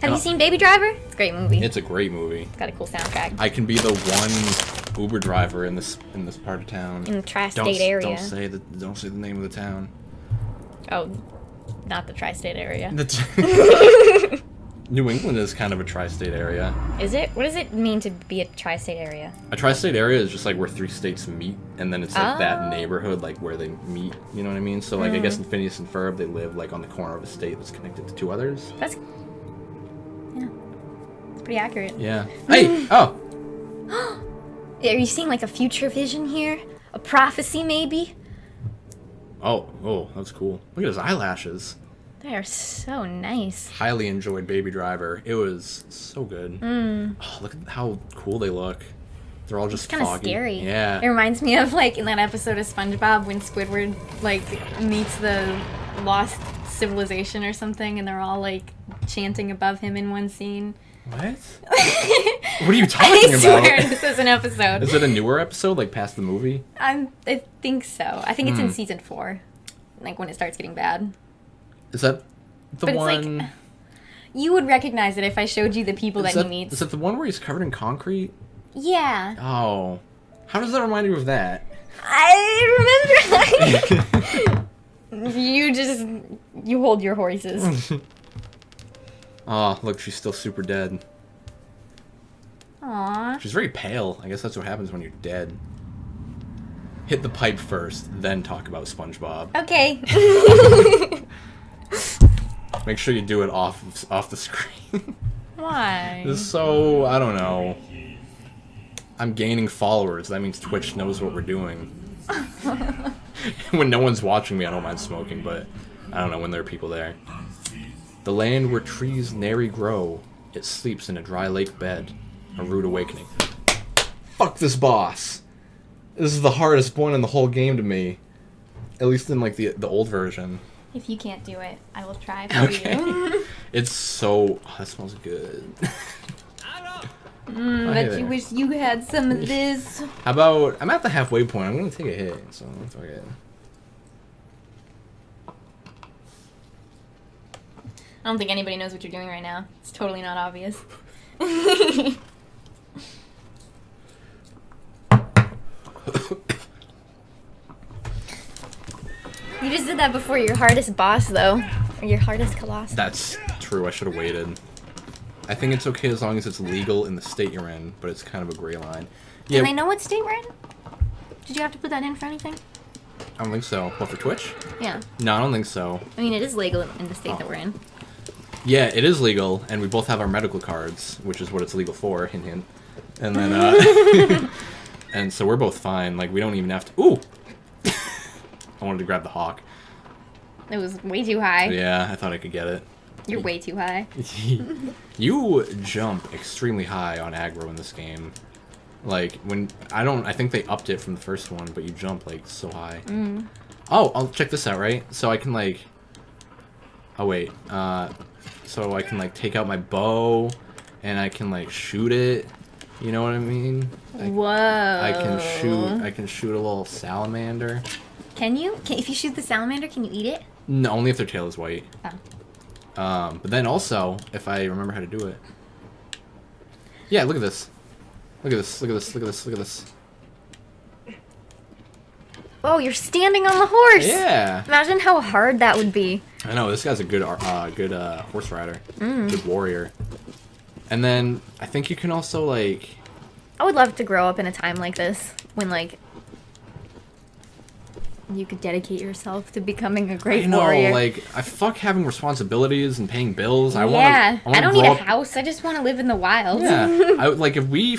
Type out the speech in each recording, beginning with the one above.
Have you seen Baby Driver? It's a great movie. It's a great movie. It's got a cool soundtrack. I can be the one Uber driver in this part of town. In the tri-state area. Don't say the name of the town. Oh, not the tri-state area. New England is kind of a tri-state area. Is it? What does it mean to be a tri-state area? A tri-state area is just like where 3 states meet, and then it's like that neighborhood, like where they meet. You know what I mean? So like I guess in Phineas and Ferb, they live like on the corner of a state that's connected to 2 others. That's it's pretty accurate. Yeah. Hey! Oh! Are you seeing like a future vision here? A prophecy, maybe? Oh, that's cool. Look at his eyelashes. They are so nice. Highly enjoyed Baby Driver. It was so good. Oh, look at how cool they look. They're all just kind of foggy. scary. Yeah. It reminds me of like in that episode of SpongeBob when Squidward like meets the lost civilization or something, and they're all like chanting above him in one scene. What? What are you talking I swear this is an episode. Is it a newer episode, like past the movie? I think so. I think it's in season 4, like when it starts getting bad. Is that the But one? it's like, you would recognize it if I showed you the people that he meets. Is that the one where he's covered in concrete? Yeah. Oh, how does that remind you of that? I remember. You hold your horses. Oh, look, she's still super dead. Aww. She's very pale. I guess that's what happens when you're dead. Hit the pipe first, then talk about SpongeBob. Okay. Make sure you do it off the screen. Why? This is so, I don't know. I'm gaining followers. That means Twitch knows what we're doing. When no one's watching me, I don't mind smoking, but I don't know when there are people there. The land where trees nary grow, it sleeps in a dry lake bed. A rude awakening. Fuck this boss. This is the hardest one in the whole game to me. At least in like the old version. If you can't do it, I will try for you. It's so... Oh, that smells good. But you wish you had some of this. How about... I'm at the halfway point. I'm going to take a hit, so fuck it. I don't think anybody knows what you're doing right now. It's totally not obvious. You just did that before your hardest boss, though. Or your hardest Colossus. That's true. I should have waited. I think it's okay as long as it's legal in the state you're in, but it's kind of a gray line. Do they know what state we're in? Did you have to put that in for anything? I don't think so. What, for Twitch? Yeah. No, I don't think so. I mean, it is legal in the state that we're in. Yeah, it is legal, and we both have our medical cards, which is what it's legal for, hint hint. And then, and so we're both fine. Like, we don't even have to... Ooh! I wanted to grab the hawk. It was way too high. Yeah, I thought I could get it. You're way too high. You jump extremely high on aggro in this game. Like, when... I think they upped it from the first one, but you jump, like, so high. Oh, I'll check this out, right? So I can, like... Oh, wait. So I can, like, take out my bow, and I can, like, shoot it. You know what I mean? Whoa. I can shoot a little salamander. Can you? If you shoot the salamander, can you eat it? No, only if their tail is white. Oh. But then also, if I remember how to do it. Yeah, look at this. Look at this, look at this, look at this, look at this. Oh, you're standing on the horse! Yeah! Imagine how hard that would be. I know, this guy's a good horse rider. Good warrior. And then, I think you can also, like... I would love to grow up in a time like this, when, like, you could dedicate yourself to becoming a great warrior. Like, I fuck having responsibilities and paying bills. I don't need a house. I just want to live in the wild. Yeah, like if we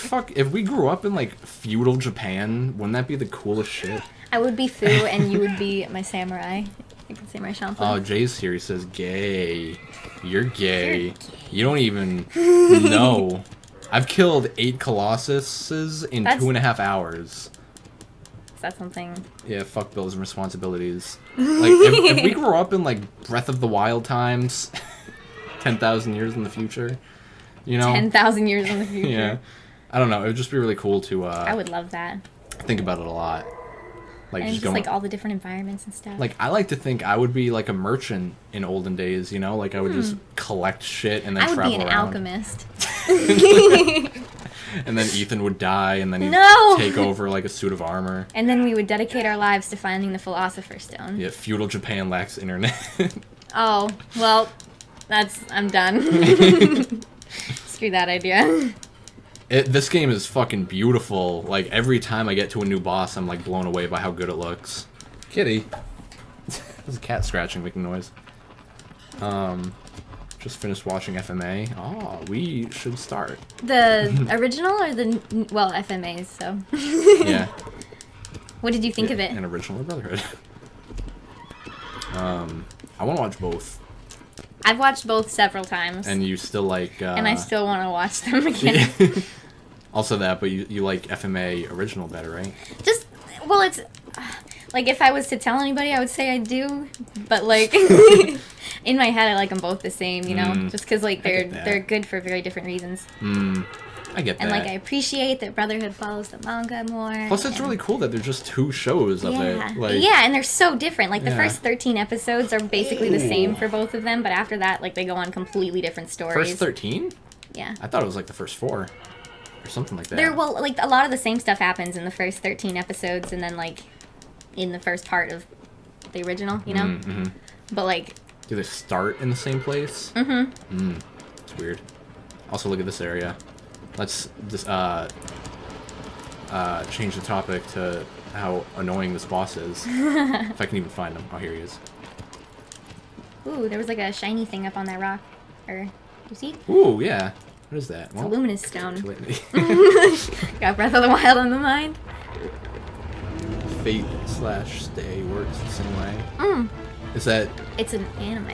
grew up in like feudal Japan, wouldn't that be the coolest shit? I would be Fu, and you would be my samurai. You can samurai Champloo. Oh, Jay's here. He says, "Gay, you're gay. You don't even know." I've killed 8 Colossuses in 2.5 hours. Is that something? Yeah, fuck bills and responsibilities. Like, if we grew up in, like, Breath of the Wild times, 10,000 years in the future, you know? 10,000 years in the future. Yeah. I don't know. It would just be really cool to, I would love that. think about it a lot. Like and just just going, like all the different environments and stuff. like I like to think I would be like a merchant in olden days, you know, like I would just collect shit and then I would travel be an around. alchemist. And then Ethan would die, and then he'd No! take over like a suit of armor. And then we would dedicate our lives to finding the Philosopher's Stone. Yeah, feudal Japan lacks internet. Oh, well, I'm done. Screw that idea. This game is fucking beautiful. Like, every time I get to a new boss, I'm like blown away by how good it looks. Kitty. There's a cat scratching, making noise. Just finished watching FMA. Oh, we should start. The original or well, FMAs, so. Yeah. What did you think of it? An original Brotherhood. I want to watch both. I've watched both several times. And you still like... and I still want to watch them again. Also that, but you like FMA original better, right? Just, well, it's... like, if I was to tell anybody, I would say I do. But, like... in my head, I like them both the same, you know? Just because, like, they're good for very different reasons. I get that. And, like, I appreciate that Brotherhood follows the manga more. Plus, it's really cool that there's just 2 shows of it. Like, yeah, and they're so different. Like, the Yeah. first 13 episodes are basically the same for both of them, but after that, like, they go on completely different stories. First 13? Yeah. I thought it was like the first 4. Or something like that. Well, like, a lot of the same stuff happens in the first 13 episodes and then, like, in the first part of the original, you know? Mm-hmm. But, like... Do they start in the same place? Mm-hmm. It's weird. Also, look at this area. Let's just change the topic to how annoying this boss is. If I can even find him. Oh, here he is. Ooh, there was, like, a shiny thing up on that rock. Or, you see? Ooh, yeah. What is that? It's a luminous stone. too late. Got Breath of the Wild on the mind. Fate/Stay works the same way. Is that... It's an anime.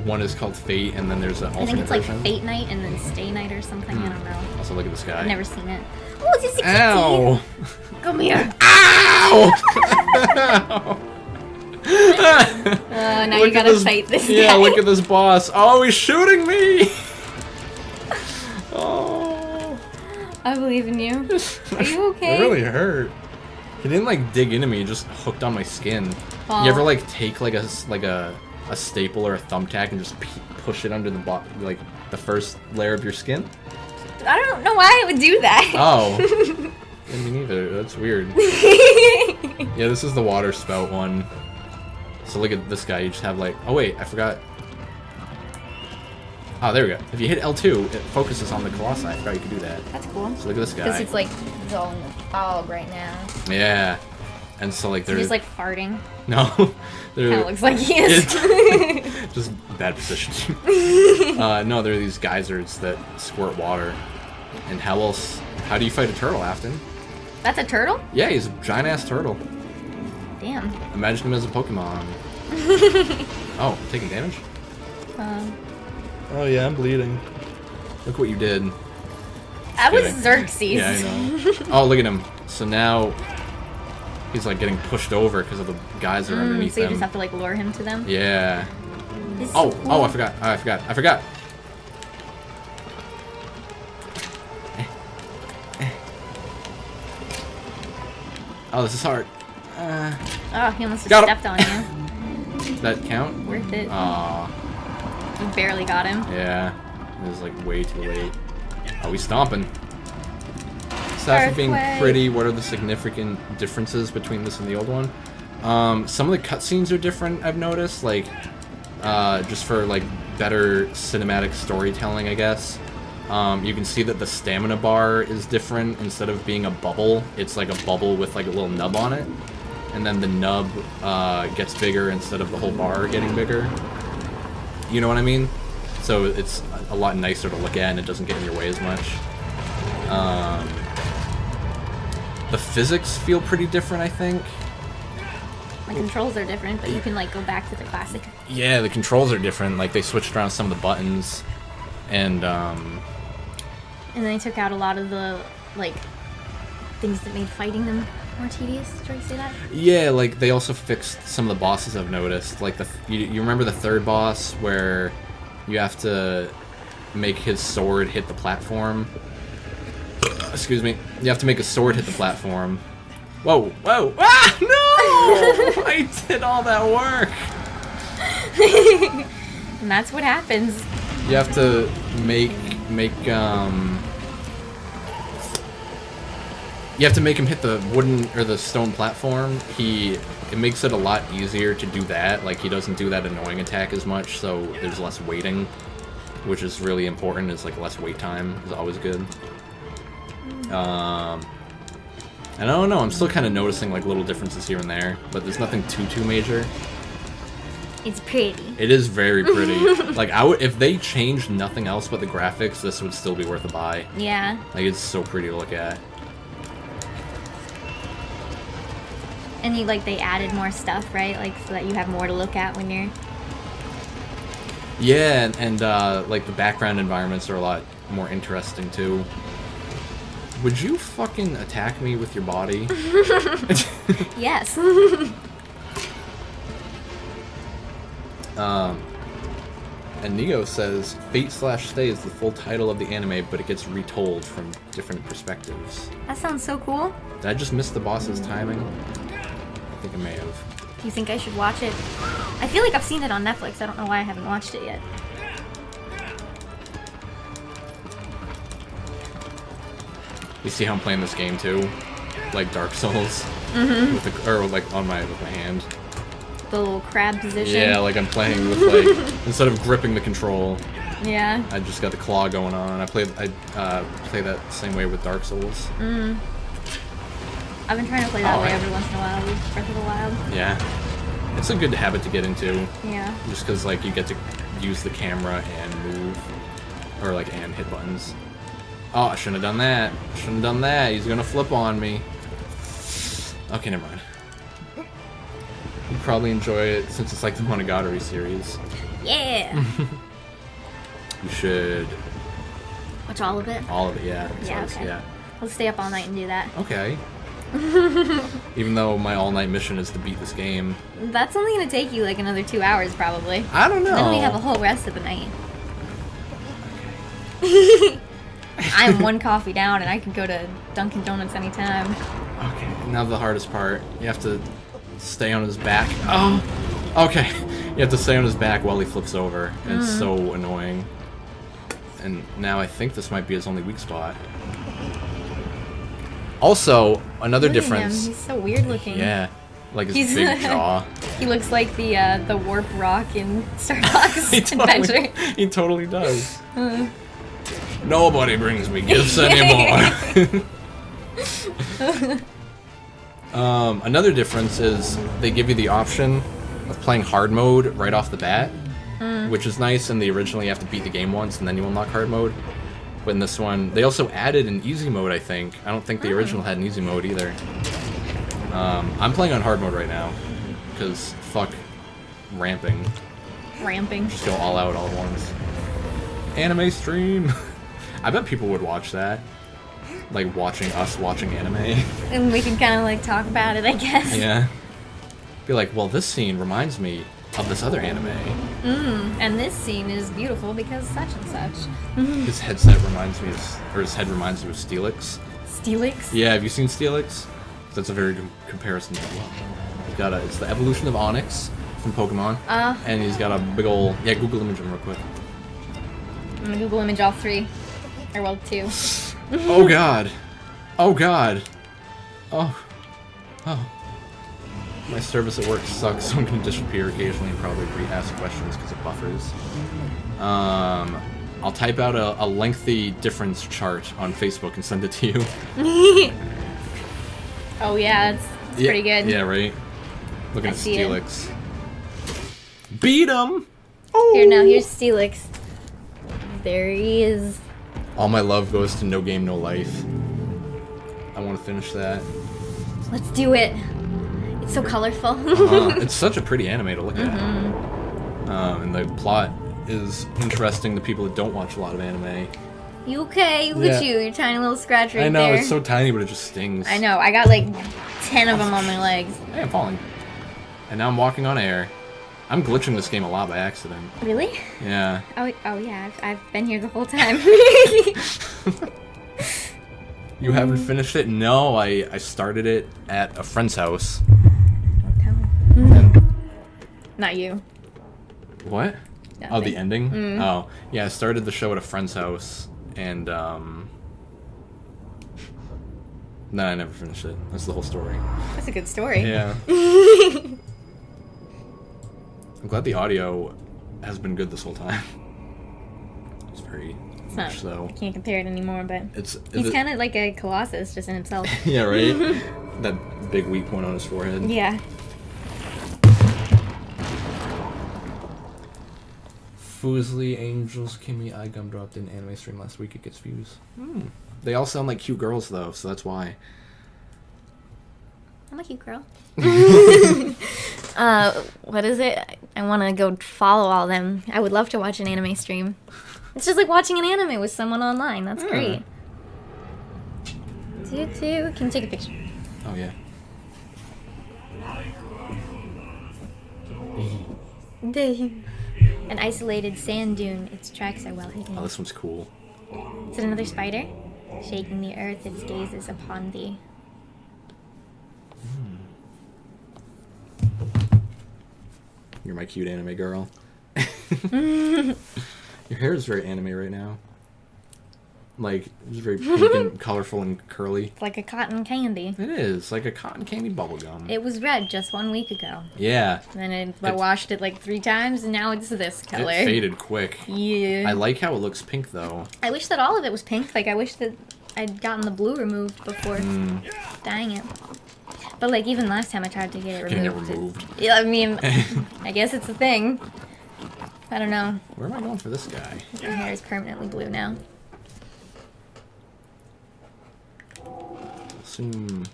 One is called Fate, and then there's an alternate I think it's like version? Fate Night and then Stay Night or something. I don't know. Also, look at this guy. I've never seen it. Oh, it's just a kitty. Ow! Come here. Ow! Now Look you at gotta fight this guy. Yeah, look at this boss. Oh, he's shooting me! Oh. I believe in you. Are you okay? It really hurt. He didn't like dig into me, he just hooked on my skin. Oh. You ever like take like a staple or a thumbtack and just push it under the like the first layer of your skin? I don't know why I would do that. Oh. Me neither. That's weird. Yeah, this is the water spout one. So look at this guy. You just have like... Oh, wait. I forgot. Oh, there we go. If you hit L2, it focuses on the Colossi. I forgot you could do that. That's cool. So look at this guy. Because it's like on the fog right now. Yeah. And so like He's there's... just like farting. No. Kind of looks like he is. Just bad position. No, there are these geysers that squirt water. And how else... How do you fight a turtle, Afton? That's a turtle? Yeah, he's a giant-ass turtle. Damn. Imagine him as a Pokemon. Oh, taking damage? Oh yeah, I'm bleeding. Look what you did. That was Kidding. Xerxes. Yeah, I know. Oh, look at him. So now he's like getting pushed over because of the guys that are underneath So you him. just have to like lure him to them? Yeah. This is Oh, cool. oh, I forgot. Oh, this is hard. Oh, he almost Got just him. stepped on you. Does that count? Worth it. Aw, You barely got him. yeah. It was like way too late. Oh, we stomping. Aside from being Earthquake. pretty, what are the significant differences between this and the old one? Some of the cutscenes are different, I've noticed, like, just for, like, better cinematic storytelling, I guess. You can see that the stamina bar is different. Instead of being a bubble, it's like a bubble with, like, a little nub on it. And then the nub, gets bigger instead of the whole bar getting bigger. You know what I mean? So it's a lot nicer to look at, and it doesn't get in your way as much. The physics feel pretty different, I think. The controls are different, but you can like go back to the classic. Yeah, the controls are different. Like, they switched around some of the buttons, and And then they took out a lot of the like things that made fighting them more tedious. Did I say that? yeah, like they also fixed some of the bosses I've noticed. Like you remember the third boss where you have to make his sword hit the platform. Excuse me. You have to make a sword hit the platform, Whoa, whoa. Ah, no! I did all that work. And that's what happens. You have to make you have to make him hit the wooden or the stone platform. It makes it a lot easier to do that. Like, he doesn't do that annoying attack as much, so there's less waiting, which is really important. It's like less wait time is always good. And I don't know, I'm still kind of noticing like little differences here and there, but there's nothing too major. It's pretty. It is very pretty. Like, if they changed nothing else but the graphics, this would still be worth a buy. Yeah. Like, it's so pretty to look at. And they added more stuff, right? Like, so that you have more to look at when you're... Yeah, and like, the background environments are a lot more interesting, too. Would you fucking attack me with your body? Yes. And Neo says, Fate/Stay is the full title of the anime, but it gets retold from different perspectives. That sounds so cool. Did I just miss the boss's timing? I think I may have. You think I should watch it? I feel like I've seen it on Netflix. I don't know why I haven't watched it yet. You see how I'm playing this game too? Like Dark Souls? Mm-hmm. With my hand. The little crab position. Yeah, like I'm playing with like, instead of gripping the control. Yeah. I just got the claw going on. I play that same way with Dark Souls. Mm. I've been trying to play that way every once in a while with Breath of the Wild. Yeah. It's a good habit to get into. Yeah. Just because like you get to use the camera and move. Or like, and hit buttons. Oh, I shouldn't have done that. Shouldn't have done that. He's gonna flip on me. Okay, never mind. You'd probably enjoy it since it's like the Monogatari series. Yeah! You should... Watch all of it? All of it, yeah. Yeah, okay. Yeah. I'll stay up all night and do that. Okay. Even though my all-night mission is to beat this game. That's only gonna take you like another 2 hours, probably. I don't know. Then we have a whole rest of the night. Okay. I'm one coffee down and I can go to Dunkin' Donuts anytime. Okay, now the hardest part. You have to stay on his back. Oh! Okay. You have to stay on his back while he flips over. And it's so annoying. And now I think this might be his only weak spot. Also, another difference. He's so weird looking. Yeah. Like his big jaw. He looks like the Warp Rock in Starbucks Adventure. He totally does. Nobody brings me gifts anymore. Another difference is they give you the option of playing hard mode right off the bat, which is nice. In the original, you have to beat the game once and then you unlock hard mode. But in this one, they also added an easy mode, I think. I don't think the original had an easy mode either. I'm playing on hard mode right now, because fuck ramping. Ramping. Just go all out all at once. Anime stream. I bet people would watch that. Like watching us watching anime. And we can kind of like talk about it, I guess. Yeah. Be like, well, this scene reminds me of this other anime. And this scene is beautiful because such and such. His headset reminds me of, or his head reminds me of Steelix. Steelix? Yeah, have you seen Steelix? That's a very good comparison. He's got it's the evolution of Onyx from Pokemon. And he's got a big ol', yeah, Google image him real quick. I'm gonna Google image all three. Or well, two. Oh god. Oh god. Oh. Oh. My service at work sucks, so I'm gonna disappear occasionally and probably re-ask questions because it buffers. I'll type out a lengthy difference chart on Facebook and send it to you. Oh yeah, it's pretty good. Yeah, right? Looking at Steelix. Beat him! Oh! Here, now, here's Steelix. There he is. All my love goes to No Game, No Life. I want to finish that. Let's do it. It's so colorful. It's such a pretty anime to look at. And the plot is interesting to people that don't watch a lot of anime. You okay? Look at you, your tiny little scratch right there. I know, it's so tiny, but it just stings. I know, I got like 10 of them on my legs. Hey, I'm falling. And now I'm walking on air. I'm glitching this game a lot by accident. Really? Yeah. Oh yeah, I've been here the whole time. You haven't finished it? No, I started it at a friend's house. Don't tell him. Not you. What? Nothing. Oh, the ending? Oh, yeah, I started the show at a friend's house, and, no, I never finished it. That's the whole story. That's a good story. Yeah. I'm glad the audio has been good this whole time. It's very much so. I can't compare it anymore, but he's it, kind of like a Colossus just in himself. yeah, right? That big weak point on his forehead. Yeah. Foosley Angels Kimmy I gum dropped in anime stream last week. It gets views. They all sound like cute girls though, so that's why. I'm a cute girl. What is it? I want to go follow all them. I would love to watch an anime stream. It's just like watching an anime with someone online. That's great. Can you take a picture? Oh yeah. An isolated sand dune. Its tracks are well hidden. Oh, this one's cool. Is it another spider? Shaking the earth, its gazes upon thee. You're my cute anime girl. Your hair is very anime right now. Like, it's very pink and colorful and curly. It's like a cotton candy. It is, like a cotton candy bubblegum. It was red just 1 week ago. Yeah. And I washed it like 3 times, and now it's this color. It faded quick. Yeah. I like how it looks pink, though. I wish that all of it was pink. Like, I wish that I'd gotten the blue removed before dyeing it. But, like, even last time I tried to get it removed. Yeah, I mean, I guess it's a thing. I don't know. Where am I going for this guy? My hair is permanently blue now. Assume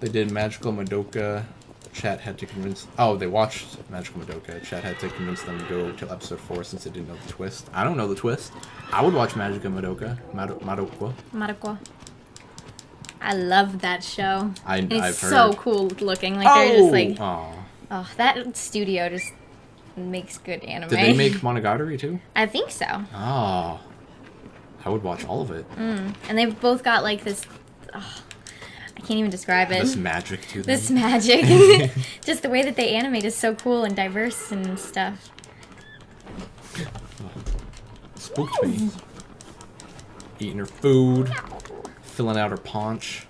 they did Magical Madoka. Chat had to convince. Oh, they watched Magical Madoka. Chat had to convince them to go till episode 4 since they didn't know the twist. I don't know the twist. I would watch Magical Madoka. Madoka. I love that show. I've it's heard. So cool looking. Like they're just like, oh, that studio just makes good anime. Did they make Monogatari too? I think so. Oh, I would watch all of it. And they've both got like this. Oh, I can't even describe it. This magic to them. This magic. Just the way that they animate is so cool and diverse and stuff. Spooked me. Eating her food. Filling out her paunch.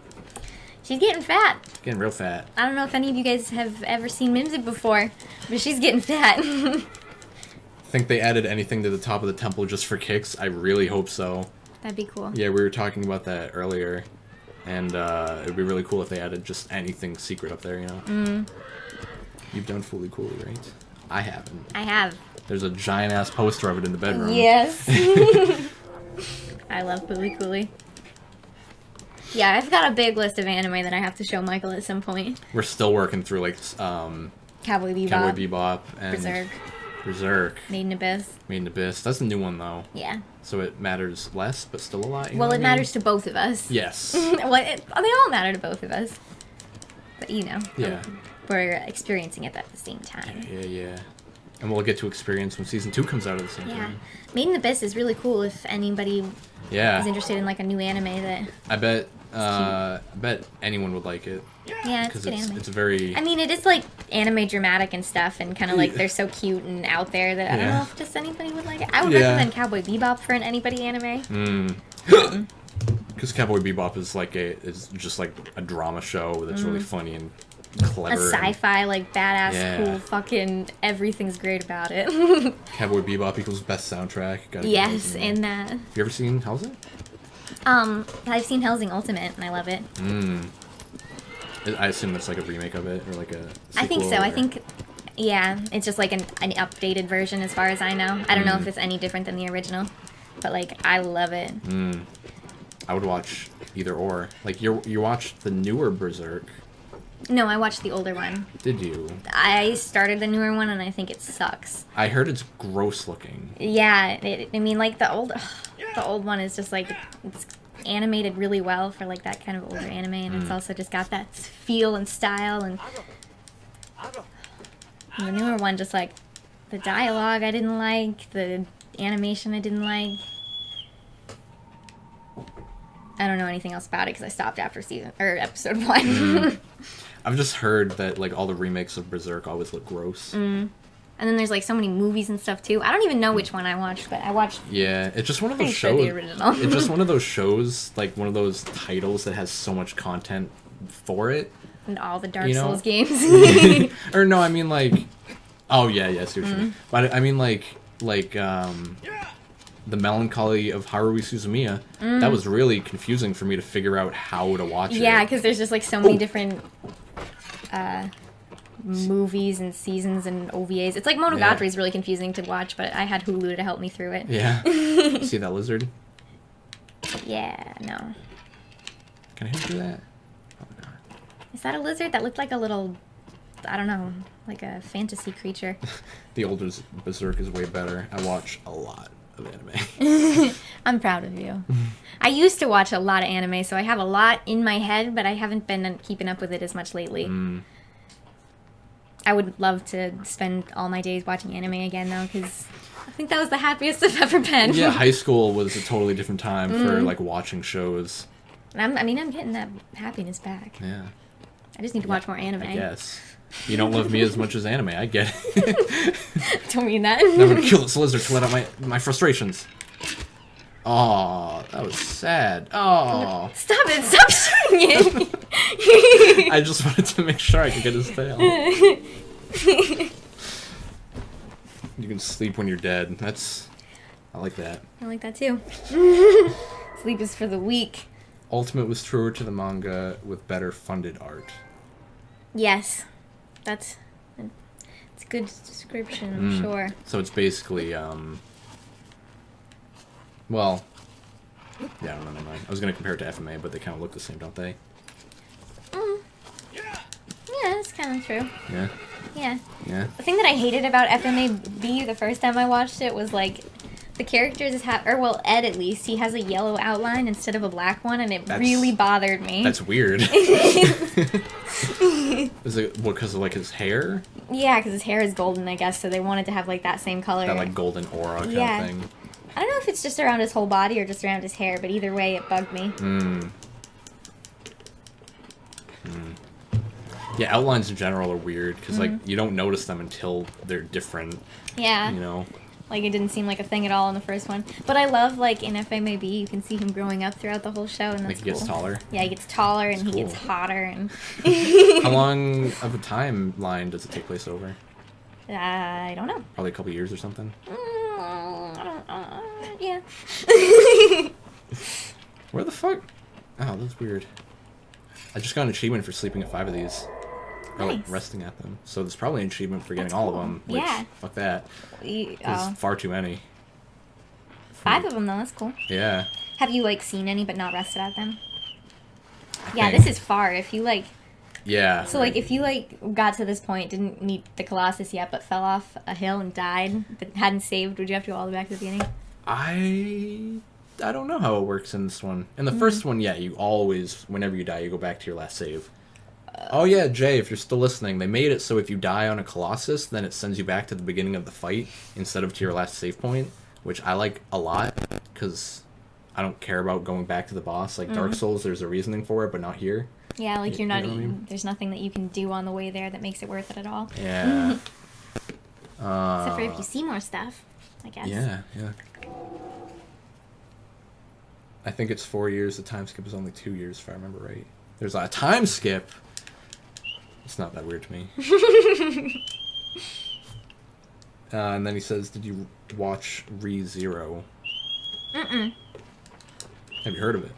She's getting fat. Getting real fat. I don't know if any of you guys have ever seen Mimsy before, but she's getting fat. Think they added anything to the top of the temple just for kicks? I really hope so. That'd be cool. Yeah, we were talking about that earlier. And it'd be really cool if they added just anything secret up there, you know? You've done Fooly Cooly, right? I haven't. I have. There's a giant-ass poster of it in the bedroom. Yes. I love Fooly Cooly. Yeah, I've got a big list of anime that I have to show Michael at some point. We're still working through, like, Cowboy Bebop. Cowboy Bebop and... Berserk. Made in Made in Abyss. That's a new one, though. Yeah. So it matters less, but still a lot. Well, it matters to both of us. Yes. Well, they all matter to both of us. But, you know. Yeah. We're experiencing it at the same time. Yeah. And we'll get to experience when Season 2 comes out at the same time. Made in Abyss is really cool if anybody is interested in, like, a new anime that... I bet anyone would like it. Yeah, it's good anime. It's very... I mean, it is, like, anime dramatic and stuff, and kind of, like, they're so cute and out there that I don't know if just anybody would like it. I would recommend Cowboy Bebop for an anybody anime. Because Cowboy Bebop is, like, is just, like, a drama show that's really funny and clever. A sci-fi, like, badass, cool, fucking everything's great about it. Cowboy Bebop equals best soundtrack. Yes, and that. Have you ever seen Hellsing? I've seen Hellsing Ultimate, and I love it. I assume that's like a remake of it, or like a sequel, I think so. I think, yeah, it's just like an updated version as far as I know. I don't know if it's any different than the original, but, like, I love it. I would watch either or. Like, you watched the newer Berserk. No, I watched the older one. Did you? I started the newer one, and I think it sucks. I heard it's gross looking. Yeah, I mean, like, the old one is just, like, it's animated really well for, like, that kind of older anime, and it's also just got that feel and style, and the newer one, just, like, the dialogue I didn't like, the animation I didn't like. I don't know anything else about it because I stopped after episode 1. I've just heard that like all the remakes of Berserk always look gross. And then there's like so many movies and stuff too. I don't even know which one I watched, but I watched. Yeah, it's just one of those Sure shows. the original. It's just one of those shows, like one of those titles that has so much content for it. And all the Dark You know? Souls games. Or no, I mean like, oh yeah, I see what you mean. But I mean like the Melancholy of Haruhi Suzumiya. That was really confusing for me to figure out how to watch it. Yeah, because there's just like so many different movies and seasons and OVAs. It's like Monogatari is really confusing to watch, but I had Hulu to help me through it. Yeah. See that lizard? Yeah, no. Can I hit through that? Probably not. Is that a lizard? That looked like a little, I don't know, like a fantasy creature. The older Berserk is way better. I watch a lot of anime. I'm proud of you. I used to watch a lot of anime, so I have a lot in my head, but I haven't been keeping up with it as much lately. I would love to spend all my days watching anime again, though, because I think that was the happiest I've ever been. Yeah, high school was a totally different time for like watching shows. And I'm getting that happiness back. Yeah. I just need to watch more anime. I guess. You don't love me as much as anime. I get it. Don't mean that. I'm gonna kill this lizard to let out my frustrations. Oh, that was sad. Oh. Stop it! Stop shooting it! I just wanted to make sure I could get his tail. You can sleep when you're dead. I like that. I like that too. Sleep is for the weak. Ultimate was truer to the manga with better funded art. Yes. It's a good description, I'm sure. So it's basically, well, yeah, I don't know, never mind. I was going to compare it to FMA, but they kind of look the same, don't they? Yeah, that's kind of true. Yeah? Yeah. Yeah? The thing that I hated about FMAB the first time I watched it was like the characters Ed at least, he has a yellow outline instead of a black one, and it really bothered me. That's weird. Is it because of like his hair? Yeah, because his hair is golden, I guess, so they wanted to have like that same color. That like golden aura kind of thing. I don't know if it's just around his whole body or just around his hair, but either way, it bugged me. Yeah, outlines in general are weird, because like you don't notice them until they're different. Yeah. You know? Like, it didn't seem like a thing at all in the first one. But I love, like, in FMAB, you can see him growing up throughout the whole show, and that's Like he gets taller? Yeah, he gets taller, and he cool. gets hotter, and... How long of a timeline does it take place over? I don't know. Probably a couple years or something? Yeah. Where the fuck? Oh, that's weird. I just got an achievement for sleeping at 5 of these. Or like Nice. resting at them. So there's probably an achievement for getting That's all cool. of them. Which, Yeah. fuck that. Oh. There's far too many. 5 of them, though. That's cool. Yeah. Have you, like, seen any but not rested at them? I Yeah, think. this is far. If you, like... Yeah. So, like, if you, like, got to this point, didn't meet the Colossus yet, but fell off a hill and died, but hadn't saved, would you have to go all the way back to the beginning? I don't know how it works in this one. In the first one, yeah, you always, whenever you die, you go back to your last save. Oh yeah, Jay, if you're still listening, they made it so if you die on a Colossus, then it sends you back to the beginning of the fight instead of to your last save point, which I like a lot, because I don't care about going back to the boss. Like Dark Souls, there's a reasoning for it, but not here. Yeah, like, you're not... You know what I mean? There's nothing that you can do on the way there that makes it worth it at all. Yeah. Except for if you see more stuff, I guess. Yeah. I think it's 4 years. The time skip is only 2 years, if I remember right. There's a time skip. It's not that weird to me. And then he says, "Did you watch ReZero?" Mm-mm. Have you heard of it?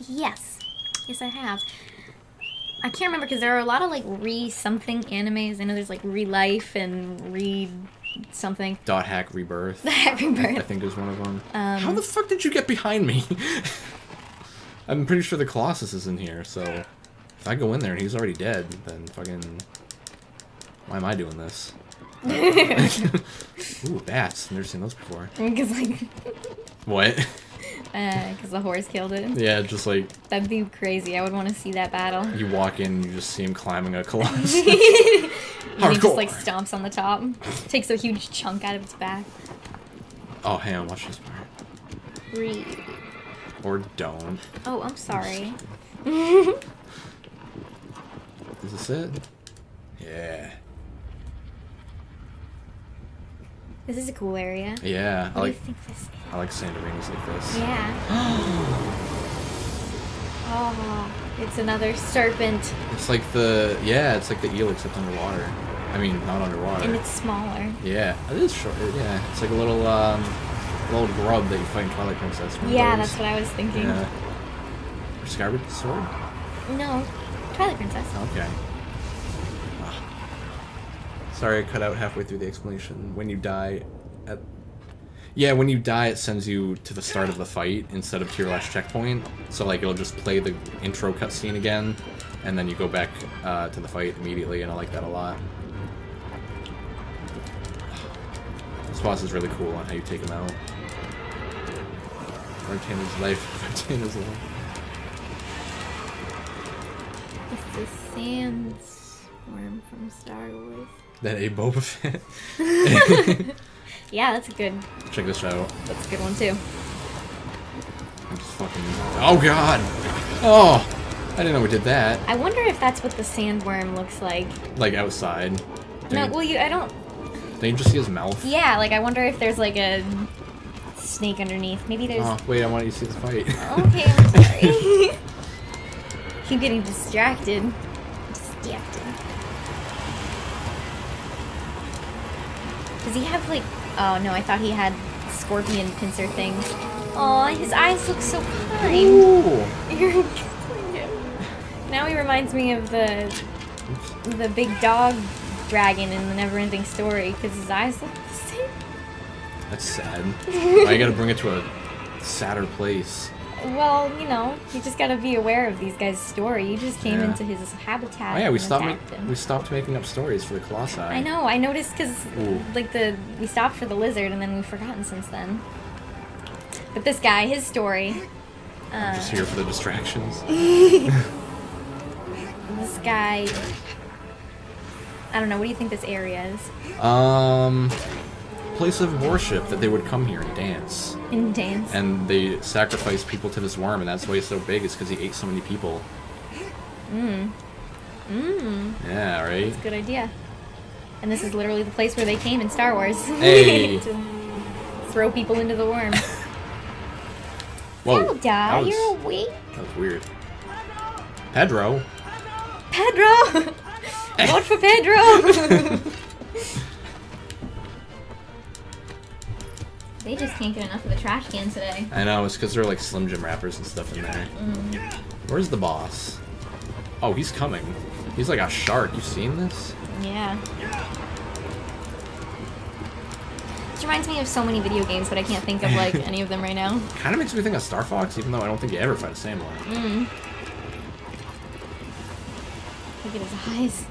Yes. Yes, I have. I can't remember, because there are a lot of, like, re-something animes. I know there's, like, Re-Life and Re-something. Dot Hack Rebirth. Happy I Birth. think is one of them. How the fuck did you get behind me? I'm pretty sure the Colossus is in here, so if I go in there and he's already dead, then fucking... Why am I doing this? Ooh, bats. Never seen those before. Because, like... What? Because the horse killed it. Yeah, just like... That'd be crazy. I would want to see that battle. You walk in, you just see him climbing a Colossus. And he Hardcore. just, like, stomps on the top. Takes a huge chunk out of its back. Oh, hang on, watch this part. Or don't. Oh, I'm sorry. Is this it? Yeah. This is a cool area. Yeah. What do you think this is? I like sand arenas like this. Yeah. Oh, it's another serpent. It's like the it's like the eel except underwater. I mean, not underwater. And it's smaller. Yeah, it is short. Yeah, it's like a little grub that you fight in Twilight Princess. Yeah, that's what I was thinking. Yeah. Or Skyward Sword? No, Twilight Princess. Okay. Ah. Sorry, I cut out halfway through the explanation. When you die when you die, it sends you to the start of the fight instead of to your last checkpoint. So, like, it'll just play the intro cutscene again, and then you go back to the fight immediately, and I like that a lot. This boss is really cool on how you take him out. Vartana's life. Vartana's life. It's the sandstorm from Star Wars. That a Boba Fett. Yeah, that's a good. Check this out. That's a good one too. I'm just fucking. Oh god! Oh! I didn't know we did that. I wonder if that's what the sandworm looks like. Like outside. No, well, I don't. Then you just see his mouth. Yeah, like I wonder if there's like a snake underneath. Maybe there's. Oh, wait, I want you to see the fight. Okay, I'm sorry. Keep getting distracted. Does he have like? Oh no, I thought he had scorpion pincer things. Aw, his eyes look so kind. Ooh. You're killing him. Now he reminds me of the big dog dragon in the Neverending Story because his eyes look the same. That's sad. Why you gotta bring it to a sadder place? Well, you know, you just gotta be aware of these guys' story. You just came into his habitat. Oh yeah, we and stopped making up stories for the Colossi. I know. I noticed because like we stopped for the lizard and then we've forgotten since then. But this guy, his story. I'm just here for the distractions. This guy. I don't know. What do you think this area is? Place of worship that they would come here and dance. And dance. And they sacrifice people to this worm, and that's why he's so big. Is because he ate so many people. Yeah, right. That's a good idea. And this is literally the place where they came in Star Wars. Hey. To throw people into the worm. Whoa. Zelda, you're awake. That was weird. Pedro. Pedro. Vote for Pedro. They just can't get enough of the trash can today. I know, it's because there are like Slim Jim wrappers and stuff in there. Where's the boss? Oh, he's coming. He's like a shark. You seen this? Yeah. It reminds me of so many video games, but I can't think of like any of them right now. Kind of makes me think of Star Fox, even though I don't think you ever fight a sandworm. Look at his eyes.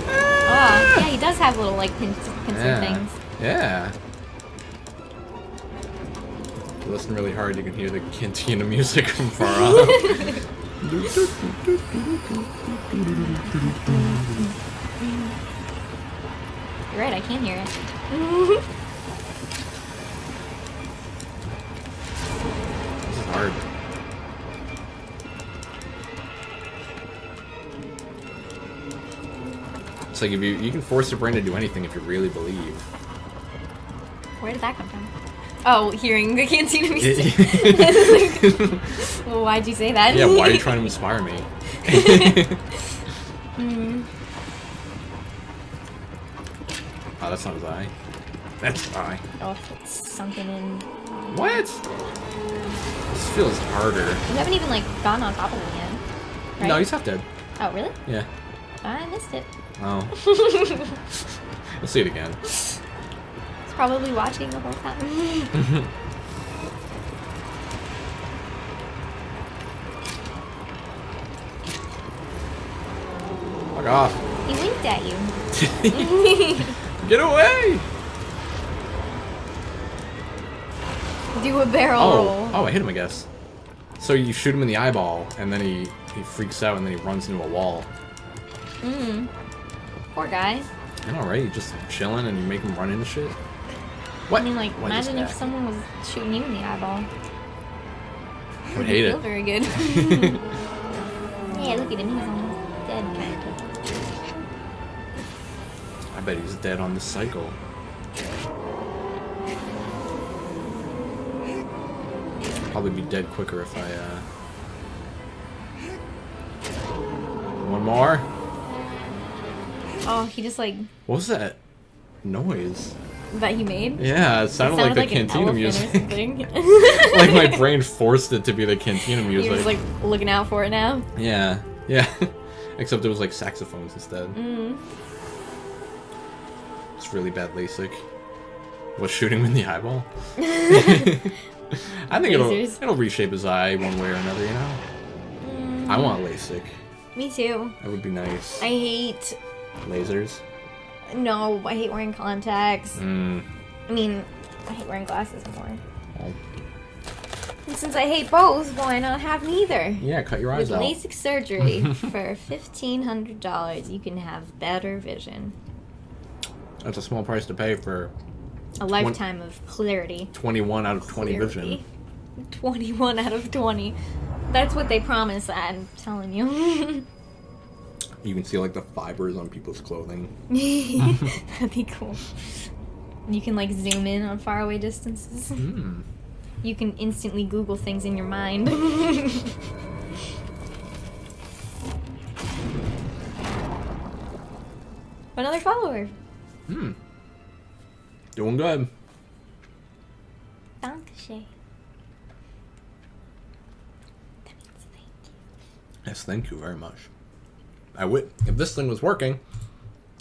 Oh, yeah, he does have little like pincer things. Yeah. If you listen really hard, you can hear the cantina music from far off. You're right, I can hear it. This is hard. It's like if you can force your brain to do anything if you really believe. Where did that come from? Oh, hearing the cantina music. Well, why'd you say that? Yeah, why are you trying to inspire me? Oh, that's not his eye. That's his eye. Oh, it's sunken in. What? This feels harder. You haven't even like gone on top of him yet. Right? No, he's half dead. Oh, really? Yeah. I missed it. Oh. We'll see it again. He's probably watching the whole time. Fuck off. He winked at you. Get away! Do a barrel roll. Oh, I hit him, I guess. So you shoot him in the eyeball, and then he freaks out, and then he runs into a wall. Poor guy. I know, right? You're just chilling, and you make him run into shit. What? I mean, like, What is imagine if that? someone was shooting you in the eyeball. I would hate feel it. very good. Yeah, look at him. He's almost dead, kind of. I bet he's dead on this cycle. Probably be dead quicker if I, One more. Oh, he just like... What was that noise? That he made? Yeah, it sounded like the an cantina elephant music. or something. Like my brain forced it to be the cantina music. You're just like looking out for it now. Yeah, yeah. Except it was like saxophones instead. It's really bad LASIK. Was shooting him in the eyeball? I think it'll reshape his eye one way or another, you know? I want LASIK. Me too. That would be nice. I hate... Lasers? No, I hate wearing contacts. I Mm. mean, I hate wearing glasses more. Oh. And since I hate both, why not have neither? Yeah, cut your eyes With out. LASIK surgery, for $1,500, you can have better vision. That's a small price to pay for A lifetime of clarity. 21 out of 20 vision. Clarity. 21 out of 20. That's what they promise, I'm telling you. You can see like the fibers on people's clothing. That'd be cool. You can like zoom in on faraway distances. Mm. You can instantly Google things in your mind. Another follower. Hmm. Doing good. Dankeschön. That means thank you. Yes, thank you very much. I would, if this thing was working,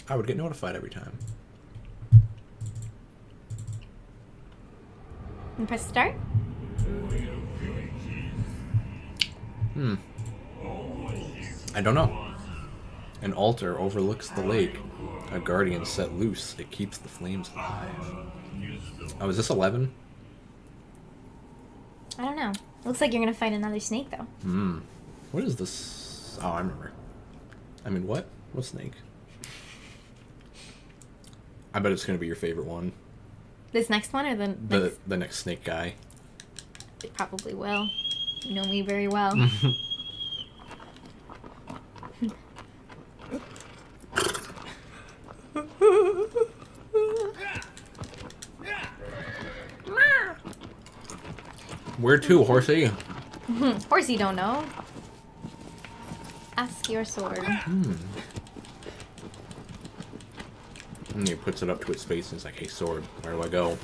I would get notified every time. And press start. Hmm. I don't know. An altar overlooks the lake. A guardian set loose. It keeps the flames alive. Oh, is this 11? I don't know. Looks like you're gonna fight another snake though. Hmm. What is this? Oh, I remember. I mean, what? What snake? I bet it's gonna be your favorite one. This next one or the next? The next snake guy. It probably will. You know me very well. Where to, horsey? Horsey don't know. Ask your sword. And he puts it up to its face and it's like, hey, sword, where do I go?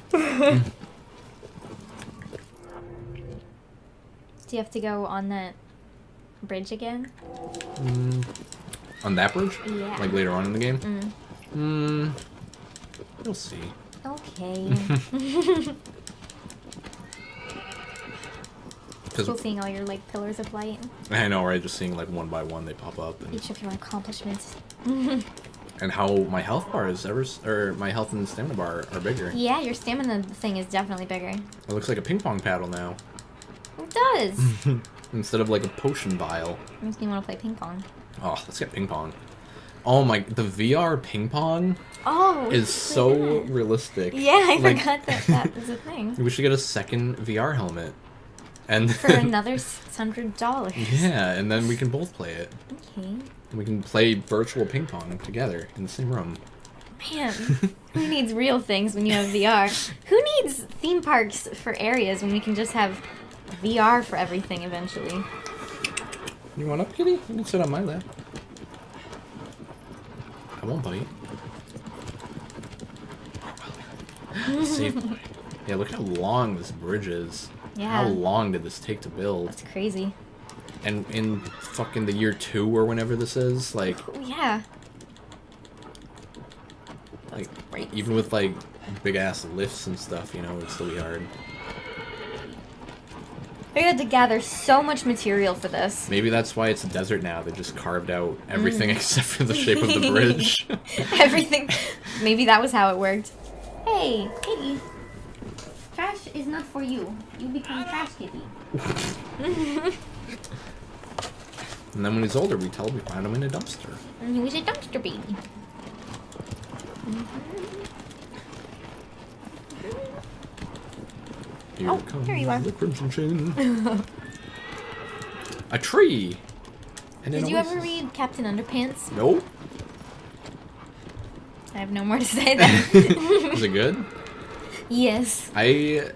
Do you have to go on that bridge again? On that bridge? Yeah. Like later on in the game? We'll see. Okay. Cool seeing all your like pillars of light. I know, right? Just seeing like one by one they pop up. And, Each of your accomplishments. and how my health bar is or my health and stamina bar are bigger. Yeah, your stamina thing is definitely bigger. It looks like a ping pong paddle now. It does. Instead of like a potion vial. Makes me want to play ping pong. Oh, let's get ping pong. Oh my, the VR ping pong Oh, is so realistic. yeah, I Like, forgot that was a thing. We should get a second VR helmet. And For another $600. yeah, and then we can both play it. Okay. We can play virtual ping pong together in the same room. Man, who needs real things when you have VR? Who needs theme parks for areas when we can just have VR for everything eventually? You want up, kitty? You can sit on my lap. I won't bite. Safe boy. Yeah, look how long this bridge is. Yeah. How long did this take to build? That's crazy. And in fucking the year 2 or whenever this is, like, Oh, yeah. like great. even with like big ass lifts and stuff, you know, it'd still be hard. I had to gather so much material for this. Maybe that's why it's a desert now. They just carved out everything except for the shape of the bridge. Everything. Maybe that was how it worked. Hey, kitty. Trash is not for you. You become trash kitty. And then when he's older, we find him in a dumpster. And he was a dumpster baby. Here Oh, comes here you are. the Crimson Chin. A tree! And Did you ever read Captain Underpants? Nope. I have no more to say then. Was it good? Yes. I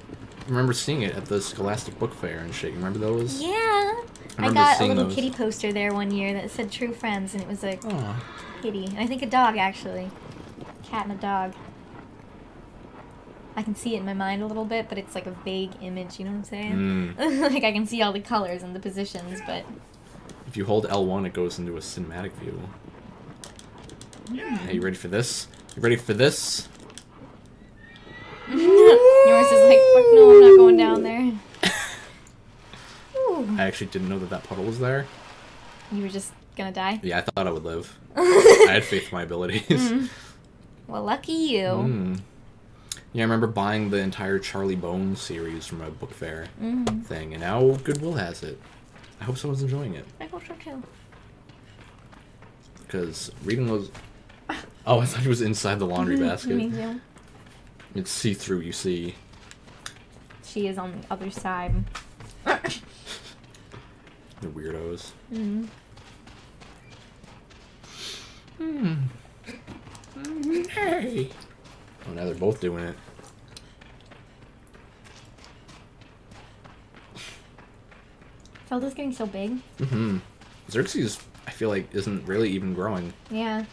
remember seeing it at the Scholastic Book Fair and shit. You remember those? Yeah. I remember got a seeing little those. kitty poster there one year that said True Friends, and it was like Aw. kitty. And I think a dog, actually. Cat and a dog. I can see it in my mind a little bit, but it's like a vague image, you know what I'm saying? Like, I can see all the colors and the positions, but... If you hold L1, it goes into a cinematic view. Hey, you ready for this? You ready for this? Yours is like, fuck no, I'm not going down there. I actually didn't know that that puddle was there. You were just gonna die? Yeah, I thought I would live. I had faith in my abilities. Well, lucky you. Yeah, I remember buying the entire Charlie Bone series from a book fair thing, and now Goodwill has it. I hope someone's enjoying it. I hope so too. Because reading those... Oh, I thought it was inside the laundry basket. Me too. It's see-through, you see. She is on the other side. The weirdos. Hey! Oh, now they're both doing it. Zelda's getting so big. Xerxes, I feel like, isn't really even growing. Yeah.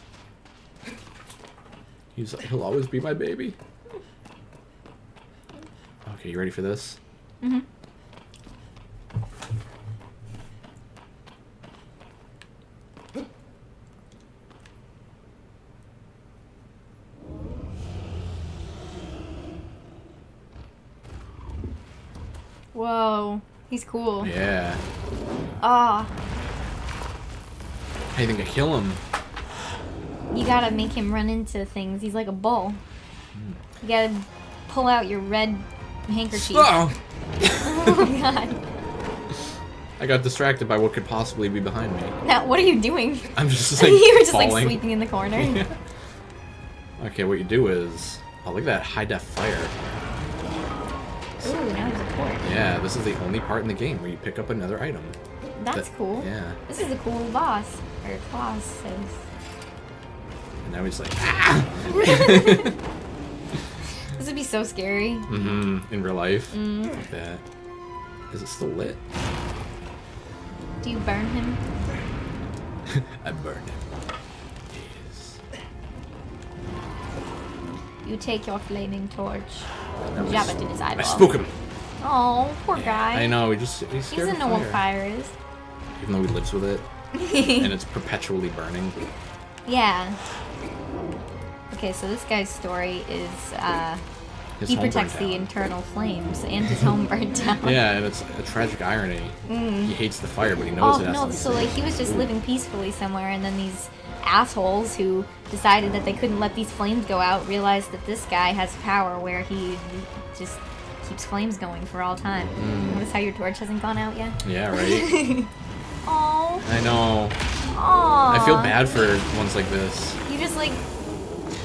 He'll always be my baby. Okay, you ready for this? Whoa. He's cool. Yeah. Ah. How do you think I kill him? You gotta make him run into things. He's like a bull. You gotta pull out your red handkerchief. Oh! Oh my god. I got distracted by what could possibly be behind me. Now, what are you doing? I'm just like You were just falling. like sleeping in the corner. Yeah. Okay, what you do is... Oh, look at that high-def fire. Ooh, now there's a port. Yeah, this is the only part in the game where you pick up another item. That's cool. Yeah. This is a cool boss. Or Colossus. And now he's like, ah! This would be so scary. In real life. Like that. Is it still lit? Do you burn him? I burned him. Yes. You take your flaming torch. Now Jab it in his I eyeball. spook him. Oh, poor guy. I know, he's He scared doesn't of know what fire. fire is. Even though he lives with it. And it's perpetually burning. Yeah. Okay, so this guy's story is His he home protects burned the down. internal flames and his home burnt down. Yeah, and it's a tragic irony. He hates the fire, but he knows Oh it has no, to be so like saved. he was just living peacefully somewhere, and then these assholes who decided that they couldn't let these flames go out realized that this guy has power where he just keeps flames going for all time. Notice how your torch hasn't gone out yet? Yeah, right? Oh. I know. Aw. I feel bad for ones like this. You just like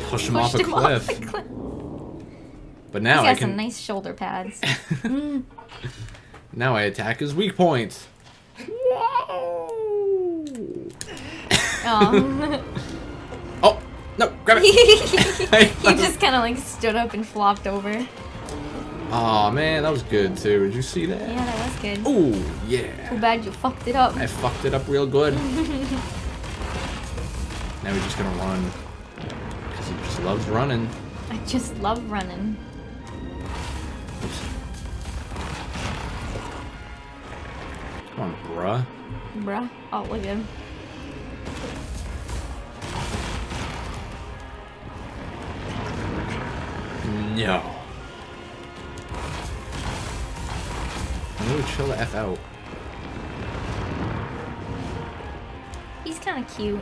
Push him off pushed a him cliff. off the cliff. But now He's I got some can... nice shoulder pads. Now I attack his weak point. Oh. Oh! No! Grab He it! just kind of like stood up and flopped over. Aw, man, that was good too. Did you see that? Yeah, that was good. Ooh, yeah. Too bad you fucked it up. I fucked it up real good. Now he's just gonna run. Because he just loves running. I just love running. Oops. Come on, bruh. Bruh. Oh, look at him. No. I'm gonna chill the F out. He's kind of cute.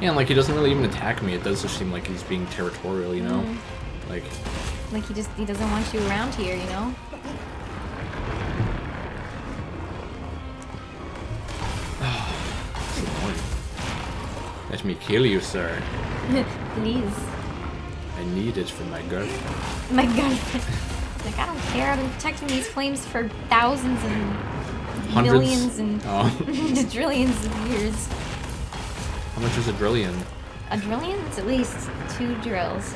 Yeah, and like he doesn't really even attack me. It does just seem like he's being territorial, you know? Like He doesn't want you around here, you know? it's annoying. Let me kill you, sir. Please. I need it for my girlfriend. My girlfriend. Like, I don't care. I've been protecting these flames for thousands and Hundreds? millions and trillions of years. How much is a drillion? A drillion? It's at least 2 drills.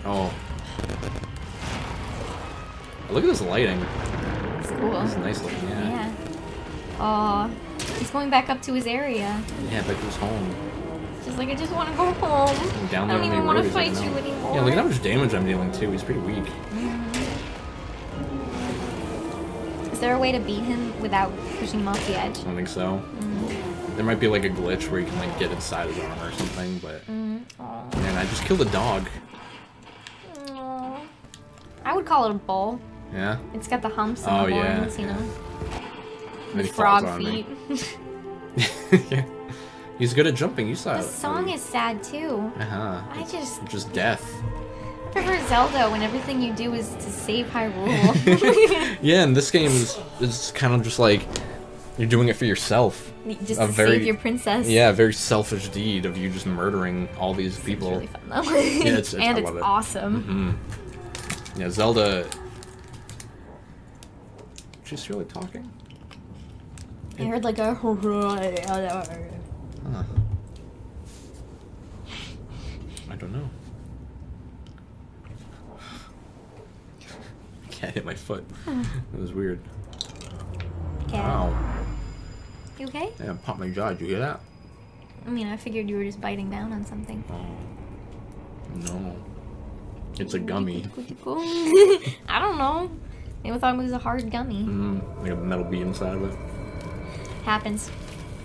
Oh. Look at this lighting. It's cool. It's nice looking, yeah. Yeah. Aw. He's going back up to his area. Yeah, back to his home. Just like, I just want to go home. Down I don't even want to fight you anymore. Yeah, look at how much damage I'm dealing too. He's pretty weak. Is there a way to beat him without pushing him off the edge? I don't think so. There might be like a glitch where you can like get inside his armor or something, but man, I just killed a dog. Aww. I would call it a bull. Yeah. It's got the humps and the horns, you know. And The he falls frog on feet. Yeah. He's good at jumping. You saw The it. song is sad too. I just death. I prefer Zelda when everything you do is to save Hyrule. Yeah, and this game is kind of just like you're doing it for yourself. Just to save your princess. Yeah, a very selfish deed of you just murdering all these people. It's really fun though. Yeah, it's and I it's love it. awesome. Yeah, Zelda. She's really talking. I heard like a. Huh. I don't know. Cat hit my foot. It was weird. Cat. Wow. You okay? Yeah, popped my jaw. Did you hear that? I mean, I figured you were just biting down on something. Oh. No. It's a gummy. I don't know. Maybe I thought it was a hard gummy. Like a metal bead inside of it. Happens.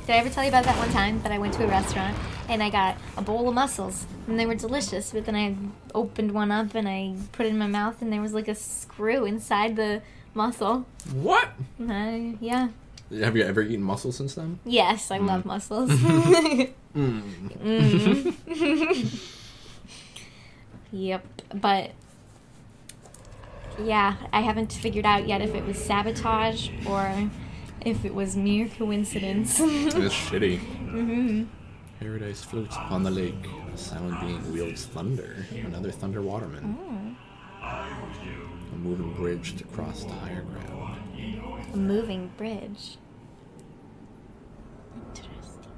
Did I ever tell you about that one time that I went to a restaurant and I got a bowl of mussels and they were delicious, but then I opened one up and I put it in my mouth and there was like a screw inside the mussel. What? Yeah. Have you ever eaten mussels since then? Yes, I love mussels. Yep, but yeah, I haven't figured out yet if it was sabotage or if it was mere coincidence. It's shitty. Paradise floats upon the lake. A silent being wields thunder. Another thunder waterman. A moving bridge to cross to higher ground. A moving bridge. Interesting.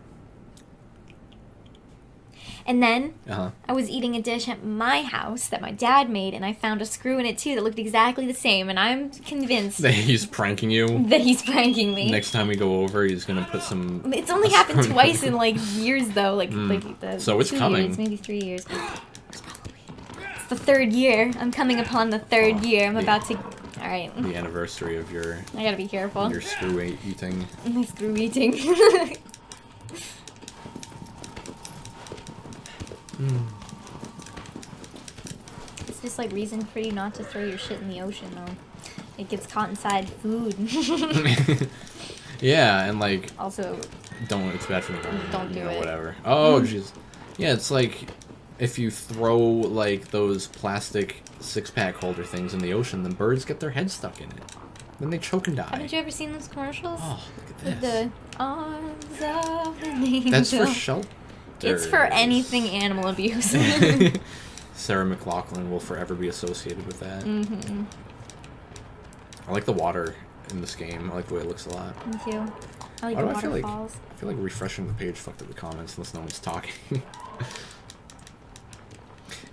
And then I was eating a dish at my house that my dad made, and I found a screw in it too that looked exactly the same, and I'm convinced that he's pranking you. That he's pranking me. Next time we go over, he's gonna put some. It's only happened twice in like years though, so it's 2 coming. years, maybe 3 years. It's the 3rd year. I'm coming upon the 3rd year. I'm about to. All right. The anniversary of your. I gotta be careful. Your screw eating. My screw eating. It's just like reason for you not to throw your shit in the ocean though. It gets caught inside food. Yeah, and like also don't, it's bad for the environment. Don't do it. Whatever. Oh jeez. Yeah, it's like if you throw like those plastic 6-pack holder things in the ocean, then birds get their heads stuck in it. Then they choke and die. Haven't you ever seen those commercials? Oh, look at With this. the arms of an angel. That's for shelter. It's for anything animal abuse. Sarah McLachlan will forever be associated with that. I like the water in this game. I like the way it looks a lot. Me too. I like Why the do I feel waterfalls. I feel like refreshing the page fucked up the comments unless no one's talking.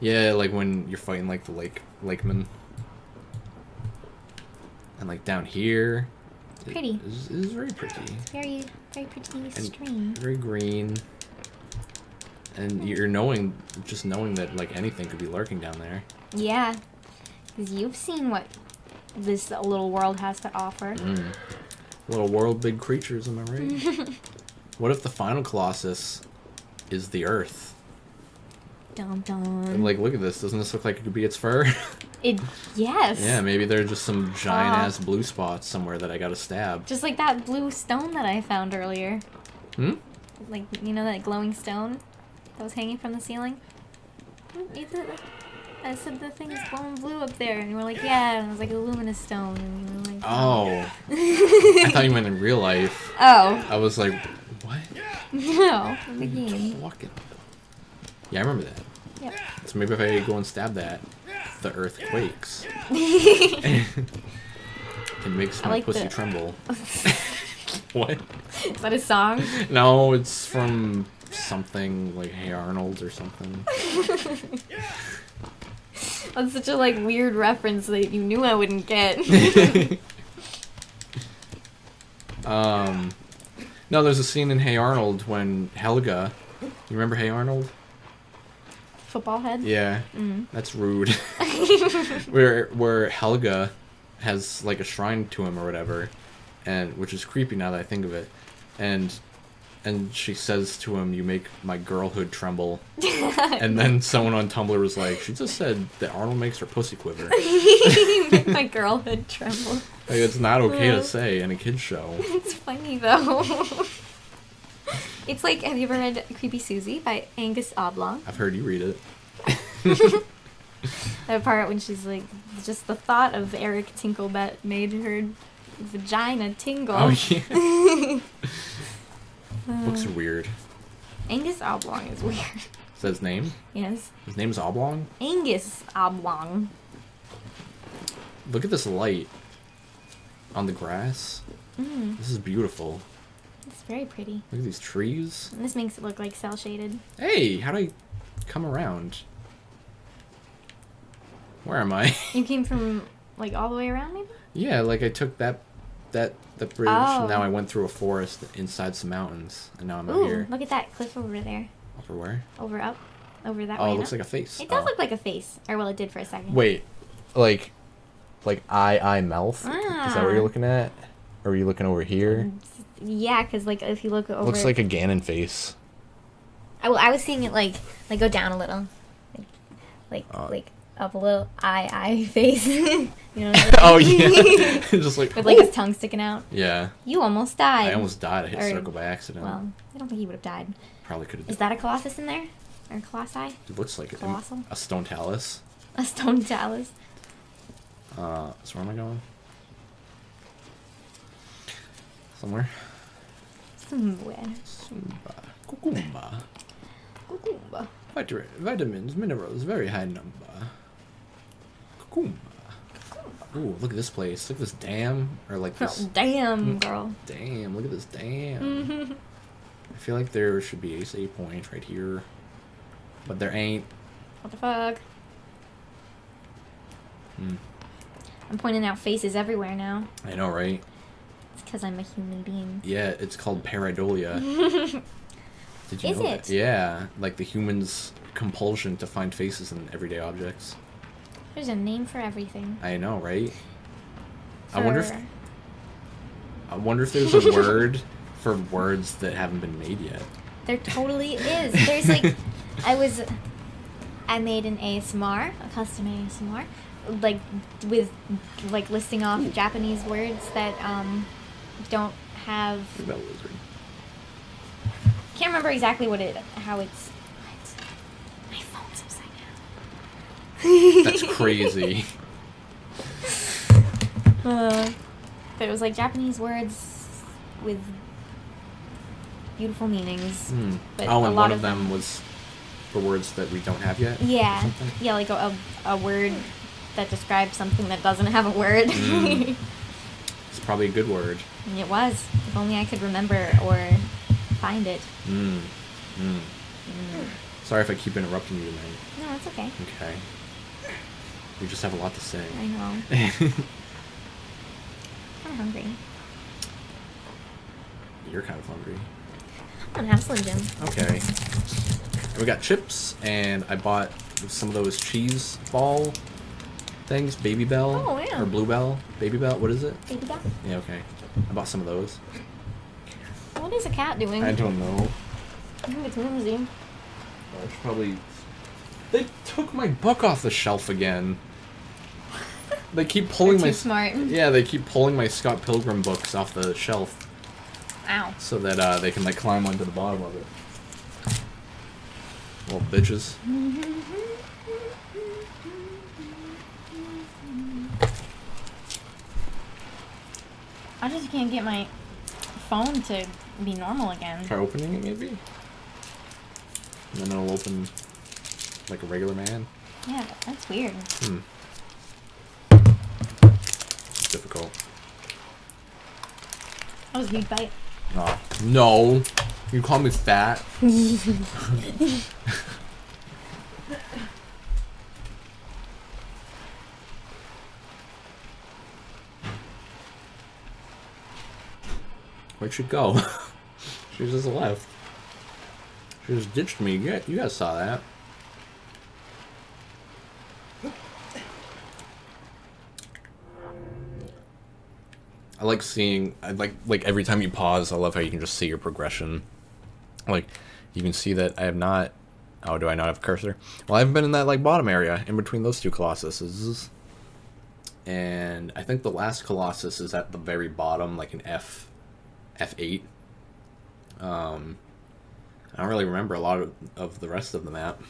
Yeah, like when you're fighting like the lakemen. And like down here. Pretty. It is very pretty. It's very, very pretty And stream. very green. And you're just knowing that like anything could be lurking down there. Yeah. Because you've seen what this little world has to offer. Little world, big creatures, am I right? What if the final Colossus is the Earth? Dun dun. And like, look at this. Doesn't this look like it could be its fur? Yes. Yeah, maybe there are just some giant-ass blue spots somewhere that I gotta stab. Just like that blue stone that I found earlier. Like, you know that glowing stone that was hanging from the ceiling? I said the thing is glowing blue up there, and you were like, yeah, and it was like a luminous stone, and you were like, oh. I thought you meant in real life. Oh. I was like, what? No, in the game. Fucking. Yeah, I remember that. Yep. So maybe if I go and stab that, The earth quakes. It makes my like pussy tremble. What? Is that a song? No, it's from something like Hey Arnold or something. That's such a like weird reference that you knew I wouldn't get. No, there's a scene in Hey Arnold when Helga, you remember Hey Arnold? Football head? Yeah, that's rude. where Helga has like a shrine to him or whatever, and which is creepy now that I think of it, and she says to him, "You make my girlhood tremble," and then someone on Tumblr was like, "She just said that Arnold makes her pussy quiver." You make my girlhood tremble. Like, it's not okay to say in a kid's show. It's funny though. It's like, have you ever read Creepy Susie by Angus Oblong? I've heard you read it. That part when she's like, just the thought of Eric Tinklebet made her vagina tingle. Oh yeah. Books are weird. Angus Oblong is weird. Is that his name? Yes. His name's Oblong? Angus Oblong. Look at this light on the grass. This is beautiful. It's very pretty. Look at these trees. And this makes it look like cell shaded. Hey, how do I come around? Where am I? You came from like all the way around, maybe? Yeah, like I took that bridge, and now I went through a forest inside some mountains, and now I'm out here. Look at that cliff over there. Over where? Over that way. Oh, it looks up. like a face. It does look like a face. Or well, it did for a second. Wait, like eye mouth? Is that what you're looking at? Or are you looking over here? Yeah, because like if you look over, Looks like a Ganon face. I was seeing it like go down a little, like up a little eye face. You know what I mean? Oh yeah, just like with like his tongue sticking out. Yeah. You almost died. I almost died. I hit circle by accident. Well, I don't think he would have died. Probably could have. Is that a Colossus in there? Or Colossi? It looks like it. Colossal? A stone talus. A stone talus. So where am I going? Somewhere. Somewhere. Cucumba. Cucumba. Vitamins, minerals, very high number. Cucumba. Ooh, look at this place. Look at this dam. Or like this. Oh, damn, girl. Damn, look at this dam. I feel like there should be a save point right here. But there ain't. What the fuck? I'm pointing out faces everywhere now. I know, right? It's because I'm a human being. Yeah, it's called pareidolia. Did you Is know it? that? Yeah, like the human's compulsion to find faces in everyday objects. There's a name for everything. I know, right? For... I wonder if there's a word for words that haven't been made yet. There totally is. There's like, I made an ASMR, a custom ASMR, like with like listing off Japanese words that don't have. Look at that lizard. Can't remember exactly how it's. What? My phone's upside down. That's crazy. But it was like Japanese words with beautiful meanings. But Oh, and lot one of them was for words that we don't have yet? Yeah. Yeah, like a word that describes something that doesn't have a word. It's probably a good word. It was. If only I could remember or find it. Sorry if I keep interrupting you tonight. No, it's okay. Okay. You just have a lot to say. I know. I'm hungry. You're kind of hungry. I'm gonna have Slim Jim. Okay. We got chips, and I bought some of those cheese ball things. Baby Bell. Oh, yeah. Or Blue Bell. Baby Bell. What is it? Baby Bell? Yeah, okay. I bought some of those. What is a cat doing? I don't know. I think it's whimsy. It's probably... They took my book off the shelf again. They keep pulling They're too smart. Yeah, they keep pulling my Scott Pilgrim books off the shelf. Ow. So that they can like climb onto the bottom of it. Little bitches. I just can't get my phone to be normal again. Try opening it maybe? And then it'll open like a regular man. Yeah, that's weird. Difficult. That was a huge bite. Oh, no. You call me fat? Where'd she go? She just left. She just ditched me. You guys saw that. I like seeing, like every time you pause, I love how you can just see your progression. Like, you can see that I have not, oh, do I not have a cursor? Well, I haven't been in that, like, bottom area, in between those two Colossuses. And I think the last Colossus is at the very bottom, like an F8. I don't really remember a lot of the rest of the map.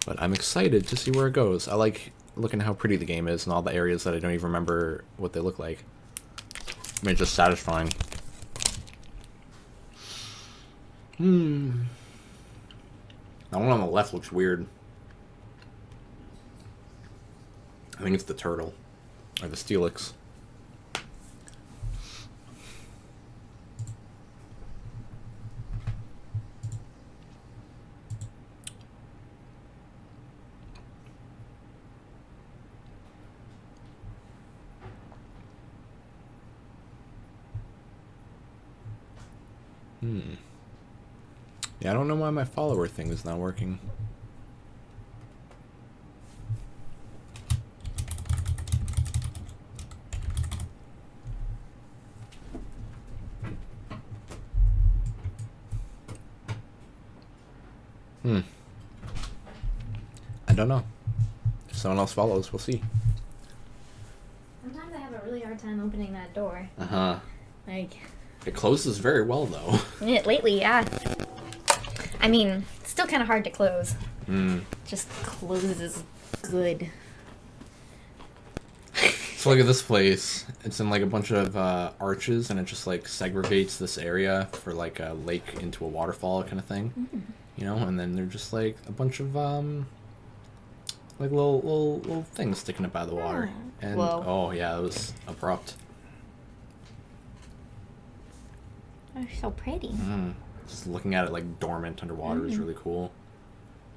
But I'm excited to see where it goes. I like looking at how pretty the game is and all the areas that I don't even remember what they look like. I mean, it's just satisfying. That one on the left looks weird. I think it's the turtle. Or the Steelix. Yeah, I don't know why my follower thing is not working. I don't know. If someone else follows, we'll see. Sometimes I have a really hard time opening that door. Uh-huh. Like... It closes very well, though. Yeah, lately, yeah. I mean, it's still kind of hard to close. Just closes good. So look at this place. It's in like a bunch of arches, and it just like segregates this area for like a lake into a waterfall kind of thing. You know, and then they're just like a bunch of like little things sticking up out of the water. And whoa. Oh yeah, it was abrupt. They're so pretty. Just looking at it like dormant underwater is really cool.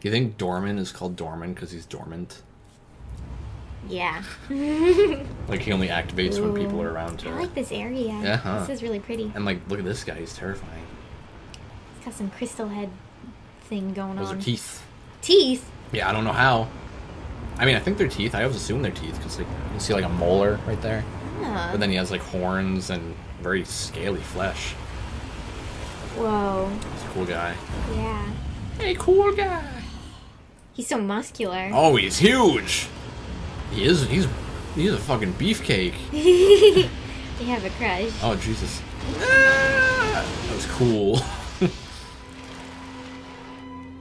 Do you think Dorman is called Dorman because he's dormant? Yeah. Like he only activates when people are around I to... like this area. Yeah, huh? This is really pretty. And like, look at this guy, he's terrifying. It's got some crystal head thing going Those on. are teeth. Teeth? Yeah, I don't know how. I mean, I think they're teeth. I always assume they're teeth because like, you can see like a molar right there. But then he has like horns and very scaly flesh. Whoa. He's a cool guy. Yeah. Hey, cool guy. He's so muscular. Oh, he's huge. He is. He's a fucking beefcake. You have a crush. Oh Jesus. Ah, that was cool.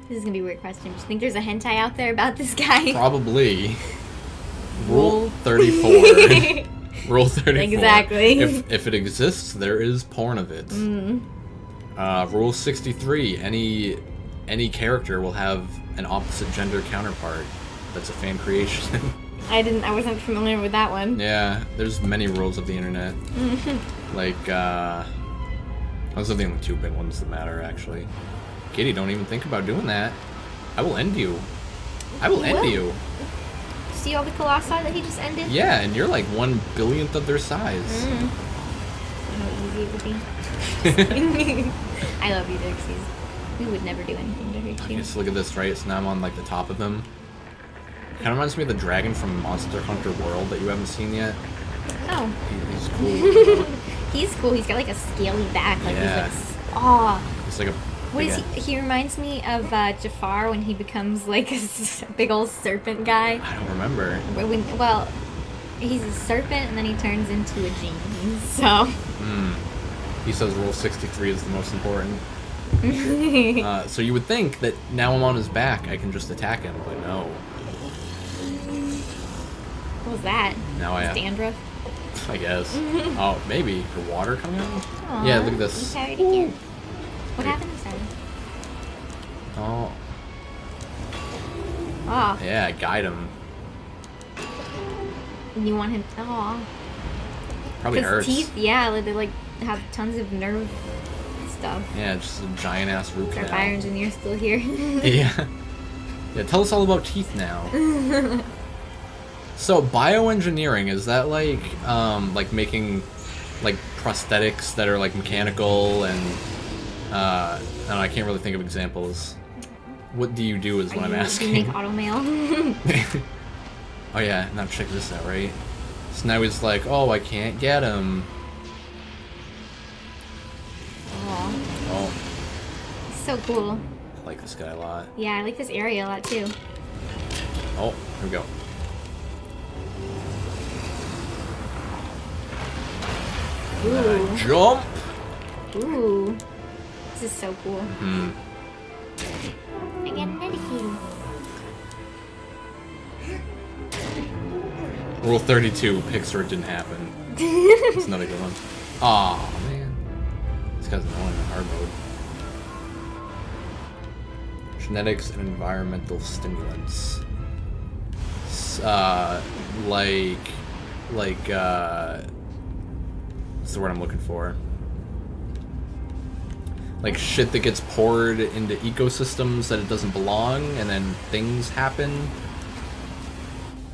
This is gonna be a weird question. Do you think there's a hentai out there about this guy? Probably. Rule 34. Rule 34. Exactly. If it exists, there is porn of it. Rule 63. Any character will have an opposite gender counterpart. That's a fan creation. I wasn't familiar with that one. Yeah, there's many rules of the internet. Like, those are the only two big ones that matter, actually. Kitty, don't even think about doing that. I will end you. I will end you. See all the colossi that he just ended? Yeah, and you're like 1/100000th of their size. I know how easy it would be. I love you, Dixies. We would never do anything to hurt you. Okay, so look at this, right? So now I'm on like the top of him. Kind of reminds me of the dragon from Monster Hunter World that you haven't seen yet. Oh. He's cool. He's cool. He's got like a scaly back. Like Yeah. he's like, oh. It's like a... What is he? He reminds me of Jafar when he becomes like a big old serpent guy. I don't remember. Well, he's a serpent and then he turns into a genie. So. He says Rule 63 is the most important. So you would think that now I'm on his back, I can just attack him, but no. What was that? Now I have... Dandruff? I guess. Oh, maybe. The water coming out? Aww, Yeah, look at this. You carried again. What happened? I'm sorry. Oh. Oh. Yeah, guide him. You want him? Oh. Probably hurts. Teeth, yeah, they like have tons of nerve stuff. Yeah, just a giant ass root canal. Our fire engineer's still here. Yeah. Yeah, tell us all about teeth now. So bioengineering, is that like making like prosthetics that are like mechanical and I don't know, I can't really think of examples. What do you do is what I'm asking. You make auto mail. Oh yeah, now check this out, right? So now he's like, oh, I can't get him. Oh. It's so cool. I like this guy a lot. Yeah, I like this area a lot too. Oh, here we go. Ooh. Jump! Ooh. This is so cool. Mm-hmm. I get another key. Rule 32, Pixar didn't happen. That's another good one. Aw, man. This guy's annoying in hard mode. Genetics and environmental stimulants. What's the word I'm looking for? Like shit that gets poured into ecosystems that it doesn't belong, and then things happen.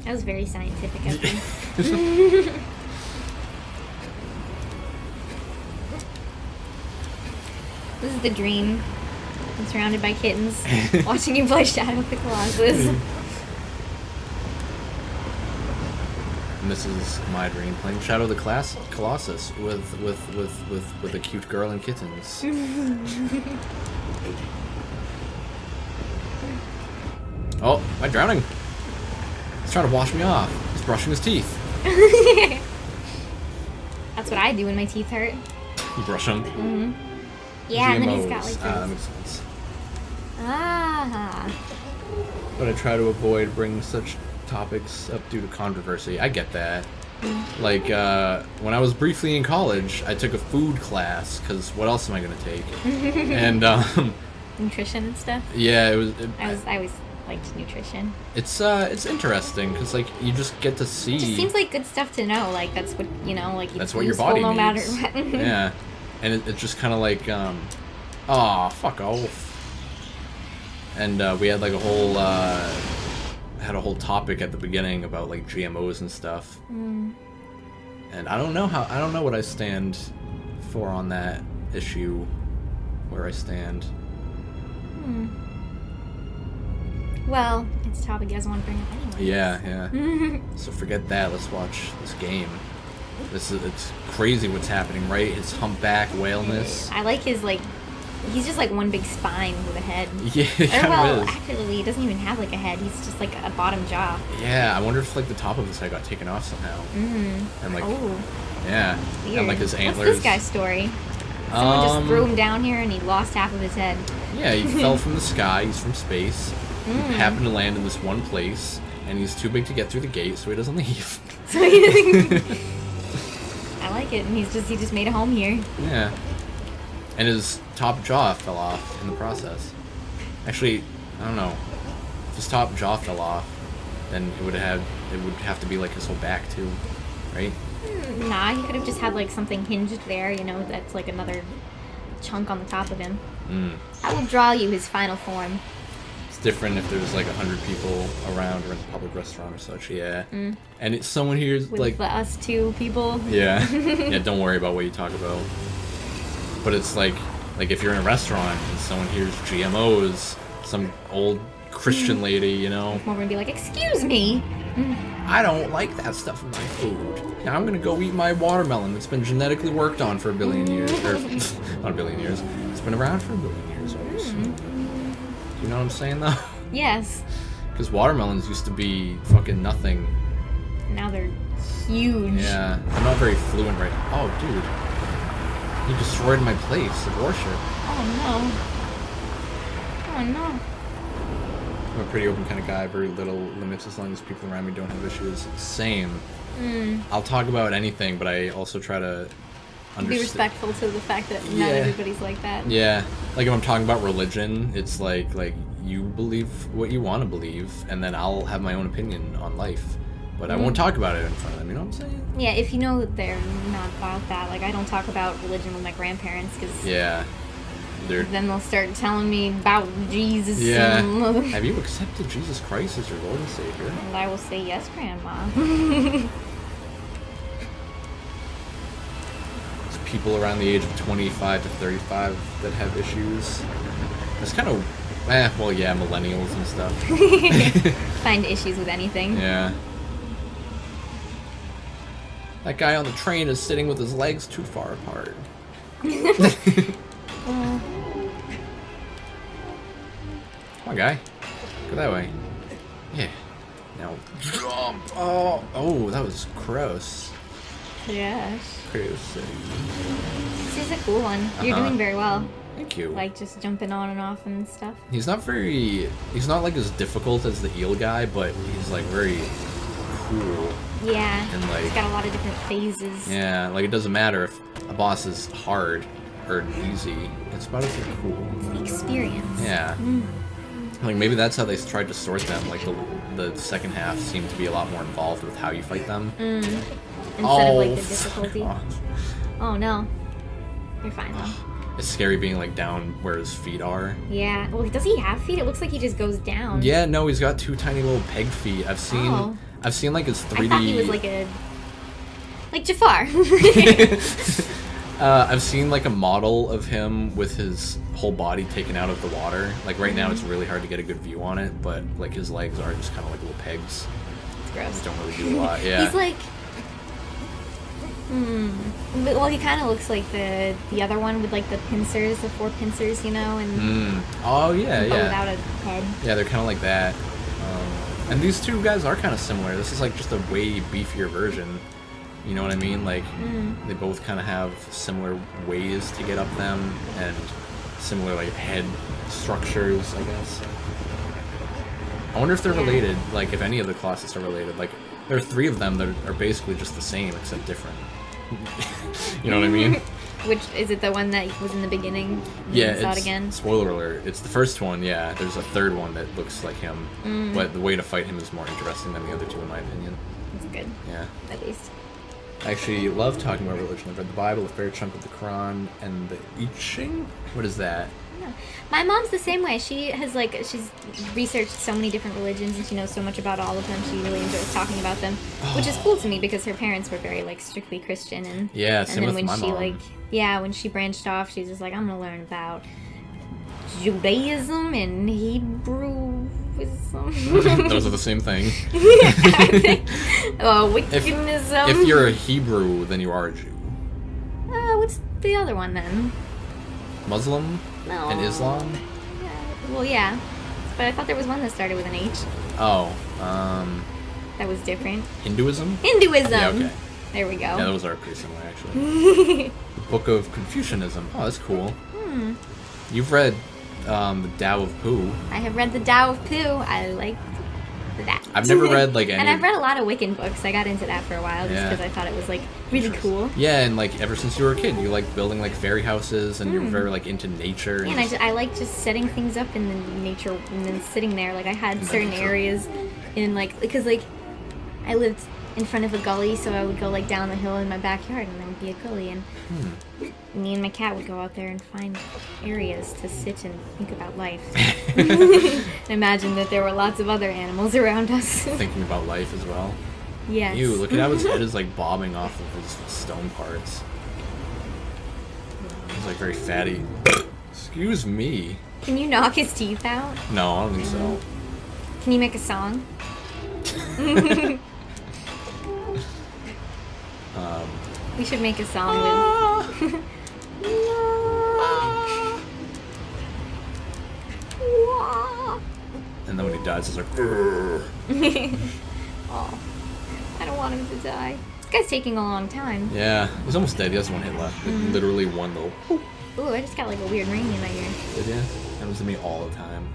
That was very scientific of me. This is the dream. I'm surrounded by kittens, watching you play Shadow of the Colossus. And this is my dream, playing Shadow of the Colossus with a cute girl and kittens. Oh, am I drowning? He's trying to wash me off. He's brushing his teeth. That's what I do when my teeth hurt. You brush them? Mm-hmm. Yeah, GMOs. And then he's got like this. That makes sense. Ah. But I try to avoid bringing such topics up due to controversy. I get that. Like, when I was briefly in college, I took a food class, because what else am I going to take? And, nutrition and stuff? Yeah, it was... I always liked nutrition. It's interesting, because, like, you just get to see... It just seems like good stuff to know, like, that's what, you know, like... That's what your body no needs. Matter what. Yeah. And it's just kind of like, aw, fuck off. And, we had, like, a whole, had a whole topic at the beginning about like GMOs and stuff. And I don't know what I stand for on that issue, where I stand. Well, it's a topic you guys want to bring up anyway. Yeah. So forget that, let's watch this game. It's crazy what's happening, right? His humpback whaleness. I like his like he's just like one big spine with a head. Yeah, it kind of is. Actually, he doesn't even have like a head. He's just like a bottom jaw. Yeah, I wonder if like the top of his head got taken off somehow. And like, yeah, weird. And like his antlers. What's this guy's story? Someone just threw him down here and he lost half of his head. Yeah, he fell from the sky. He's from space. He happened to land in this one place, and he's too big to get through the gate, so he doesn't leave. I like it, and he just made a home here. Yeah. And his top jaw fell off in the process. Actually, I don't know. If his top jaw fell off, then it would have to be like his whole back too, right? Nah, he could have just had like something hinged there, you know, that's like another chunk on the top of him. I will draw you his final form. It's different if there's like 100 people around or in a public restaurant or such, yeah. And it's someone here's with like the us two people. Yeah. Yeah, don't worry about what you talk about. But it's like if you're in a restaurant and someone hears GMOs, some old Christian lady, you know. We're gonna be like, excuse me. I don't like that stuff in my food. Now I'm gonna go eat my watermelon that's been genetically worked on for a billion years. Or, not a billion years. It's been around for a billion years almost. Do you know what I'm saying, though? Yes. Because watermelons used to be fucking nothing. Now they're huge. Yeah. I'm not very fluent right now. Oh, dude. You destroyed my place of worship. Oh, no. Oh, no. I'm a pretty open kind of guy, very little limits as long as people around me don't have issues. Same. I'll talk about anything, but I also try to understand. Be respectful to the fact that not everybody's like that. Yeah. Like if I'm talking about religion, it's like you believe what you want to believe, and then I'll have my own opinion on life. But I won't talk about it in front of them, you know what I'm saying? Yeah, if you know they're not about that. Like, I don't talk about religion with my grandparents, because yeah, then they'll start telling me about Jesus. Yeah. Have you accepted Jesus Christ as your Lord and Savior? And I will say, yes, Grandma. There's people around the age of 25 to 35 that have issues. It's kind of, well, yeah, millennials and stuff. Find issues with anything. Yeah. That guy on the train is sitting with his legs too far apart. Come on, guy. Go that way. Yeah. Now jump. Oh, that was gross. Yes. Gross. This is a cool one. You're doing very well. Thank you. Like, just jumping on and off and stuff. He's not like as difficult as the eel guy, but he's like very cool. Yeah. And like, he's got a lot of different phases. Yeah, like it doesn't matter if a boss is hard or easy. It's about if they're cool. It's the experience. Yeah. Like maybe that's how they tried to sort them. Like the second half seemed to be a lot more involved with how you fight them. Instead of like the difficulty. Oh no. You're fine though. It's scary being like down where his feet are. Yeah. Well, does he have feet? It looks like he just goes down. Yeah, no, he's got 2 tiny little peg feet. I've seen like his 3D. I thought he was like Jafar. I've seen like a model of him with his whole body taken out of the water. Like right now it's really hard to get a good view on it, but like his legs are just kind of like little pegs. It's gross. Don't really do a lot. Yeah. He's like, well, he kind of looks like the other one with like the pincers, the 4 pincers, you know, and oh yeah, but yeah. without a head. Yeah, they're kind of like that. And these 2 guys are kind of similar. This is like just a way beefier version. You know what I mean? Like, they both kind of have similar ways to get up them, and similar, like, head structures, I guess. I wonder if they're related, like, if any of the Colossus are related. Like, there are 3 of them that are basically just the same, except different. You know what I mean? Which, is it the one that was in the beginning? Yeah, saw it again? Spoiler alert, it's the first one, yeah. There's a 3rd one that looks like him, but the way to fight him is more interesting than the other 2, in my opinion. That's good. Yeah. At least. I actually love talking about religion. I've read the Bible, a fair chunk of the Quran, and the I Ching? What is that? No. My mom's the same way. She has she's researched so many different religions, and she knows so much about all of them. She really enjoys talking about them, which is cool to me because her parents were very strictly Christian, and yeah, same and then with my mom. when she branched off, she's just like, I'm gonna learn about Judaism and Hebrewism. Those are the same thing. Wiccanism. If you're a Hebrew, then you are a Jew. What's the other one then? Muslim? No. And Islam? Well, yeah. But I thought there was one that started with an H. Oh, that was different. Hinduism? Hinduism! Yeah, okay. There we go. Yeah, those are pretty similar, actually. The Book of Confucianism. Oh, that's cool. You've read the Tao of Pooh. I have read the Tao of Pooh. I like that. I've never read any. And I've read a lot of Wiccan books. I got into that for a while just because I thought it was really cool. Yeah, and ever since you were a kid, you like building fairy houses, and you're very into nature. And I like just setting things up in the nature and then sitting there. I had certain areas in because I lived in front of a gully, so I would go down the hill in my backyard, and there would be a gully, and me and my cat would go out there and find areas to sit and think about life. Imagine that there were lots of other animals around us. Thinking about life as well. Yes. Ew, look at how his head is bobbing off of his stone parts. He's very fatty. Excuse me. Can you knock his teeth out? No, I don't think so. Can you make a song? We should make a song with... And then when he dies, it's Oh, I don't want him to die. This guy's taking a long time. Yeah, he's almost dead. He has 1 hit left. Literally 1 little... Ooh, I just got a weird ring in my ear. Did ya? Happens to me all the time.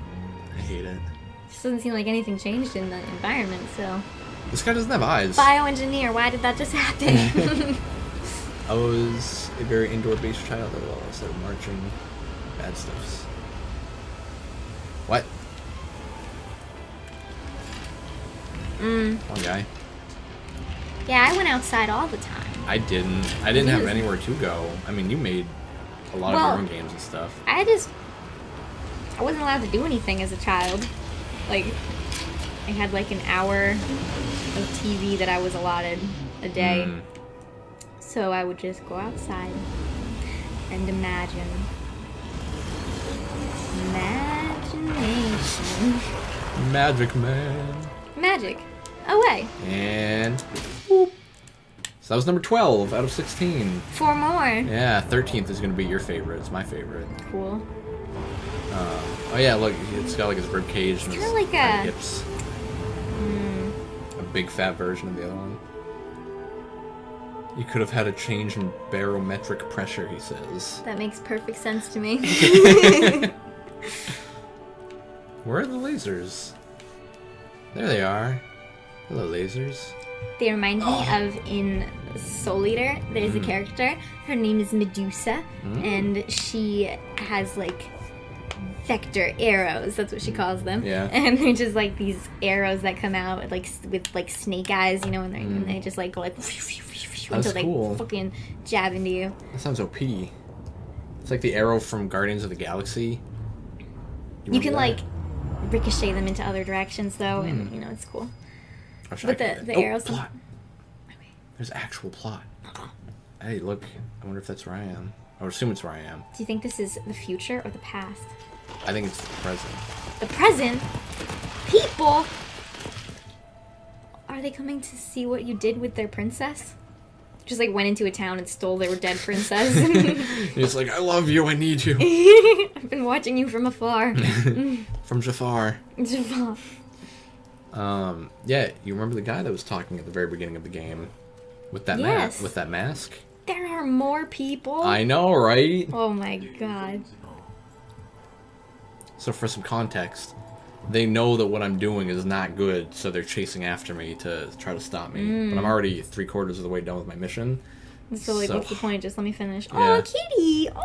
I hate it. Just doesn't seem like anything changed in the environment, so... This guy doesn't have eyes. Bioengineer, why did that just happen? I was a very indoor-based child. I started marching. Bad stuffs. What? One guy. Yeah, I went outside all the time. I didn't have anywhere to go. I mean, you made a lot of your own games and stuff. I wasn't allowed to do anything as a child. Like, I had like an hour of TV that I was allotted a day. So I would just go outside and imagine. Imagination. Magic man. Magic. Away. And whoop. So that was number 12 out of 16. 4 more. Yeah, 13th is going to be your favorite. It's my favorite. Cool. Oh yeah, look, it's got like his rib cage and his like hips. A big fat version of the other one. You could have had a change in barometric pressure, he says. That makes perfect sense to me. Where are the lasers? There they are. Hello, lasers. They remind me of in Soul Eater, there's a character. Her name is Medusa, and she has like vector arrows. That's what she calls them. Yeah. And they're just like these arrows that come out with like snake eyes, you know, and they just like go like until they fucking jab into you. That sounds OP. It's like the arrow from Guardians of the Galaxy. You can like ricochet them into other directions though, and you know it's cool. But the arrows. Plot. There's actual plot. Hey, look. I wonder if that's where I am. I would assume it's where I am. Do you think this is the future or the past? I think it's the present. The present? People? Are they coming to see what you did with their princess? Just like went into a town and stole their dead princess. He's like, I love you, I need you. I've been watching you from afar. From Jafar. Jafar. Yeah, you remember the guy that was talking at the very beginning of the game with that with that mask? There are more people. I know, right? Oh my god. So for some context, they know that what I'm doing is not good, so they're chasing after me to try to stop me. But I'm already 3/4 of the way done with my mission. So like, what's the point? Just let me finish. Yeah. Oh, kitty! Oh!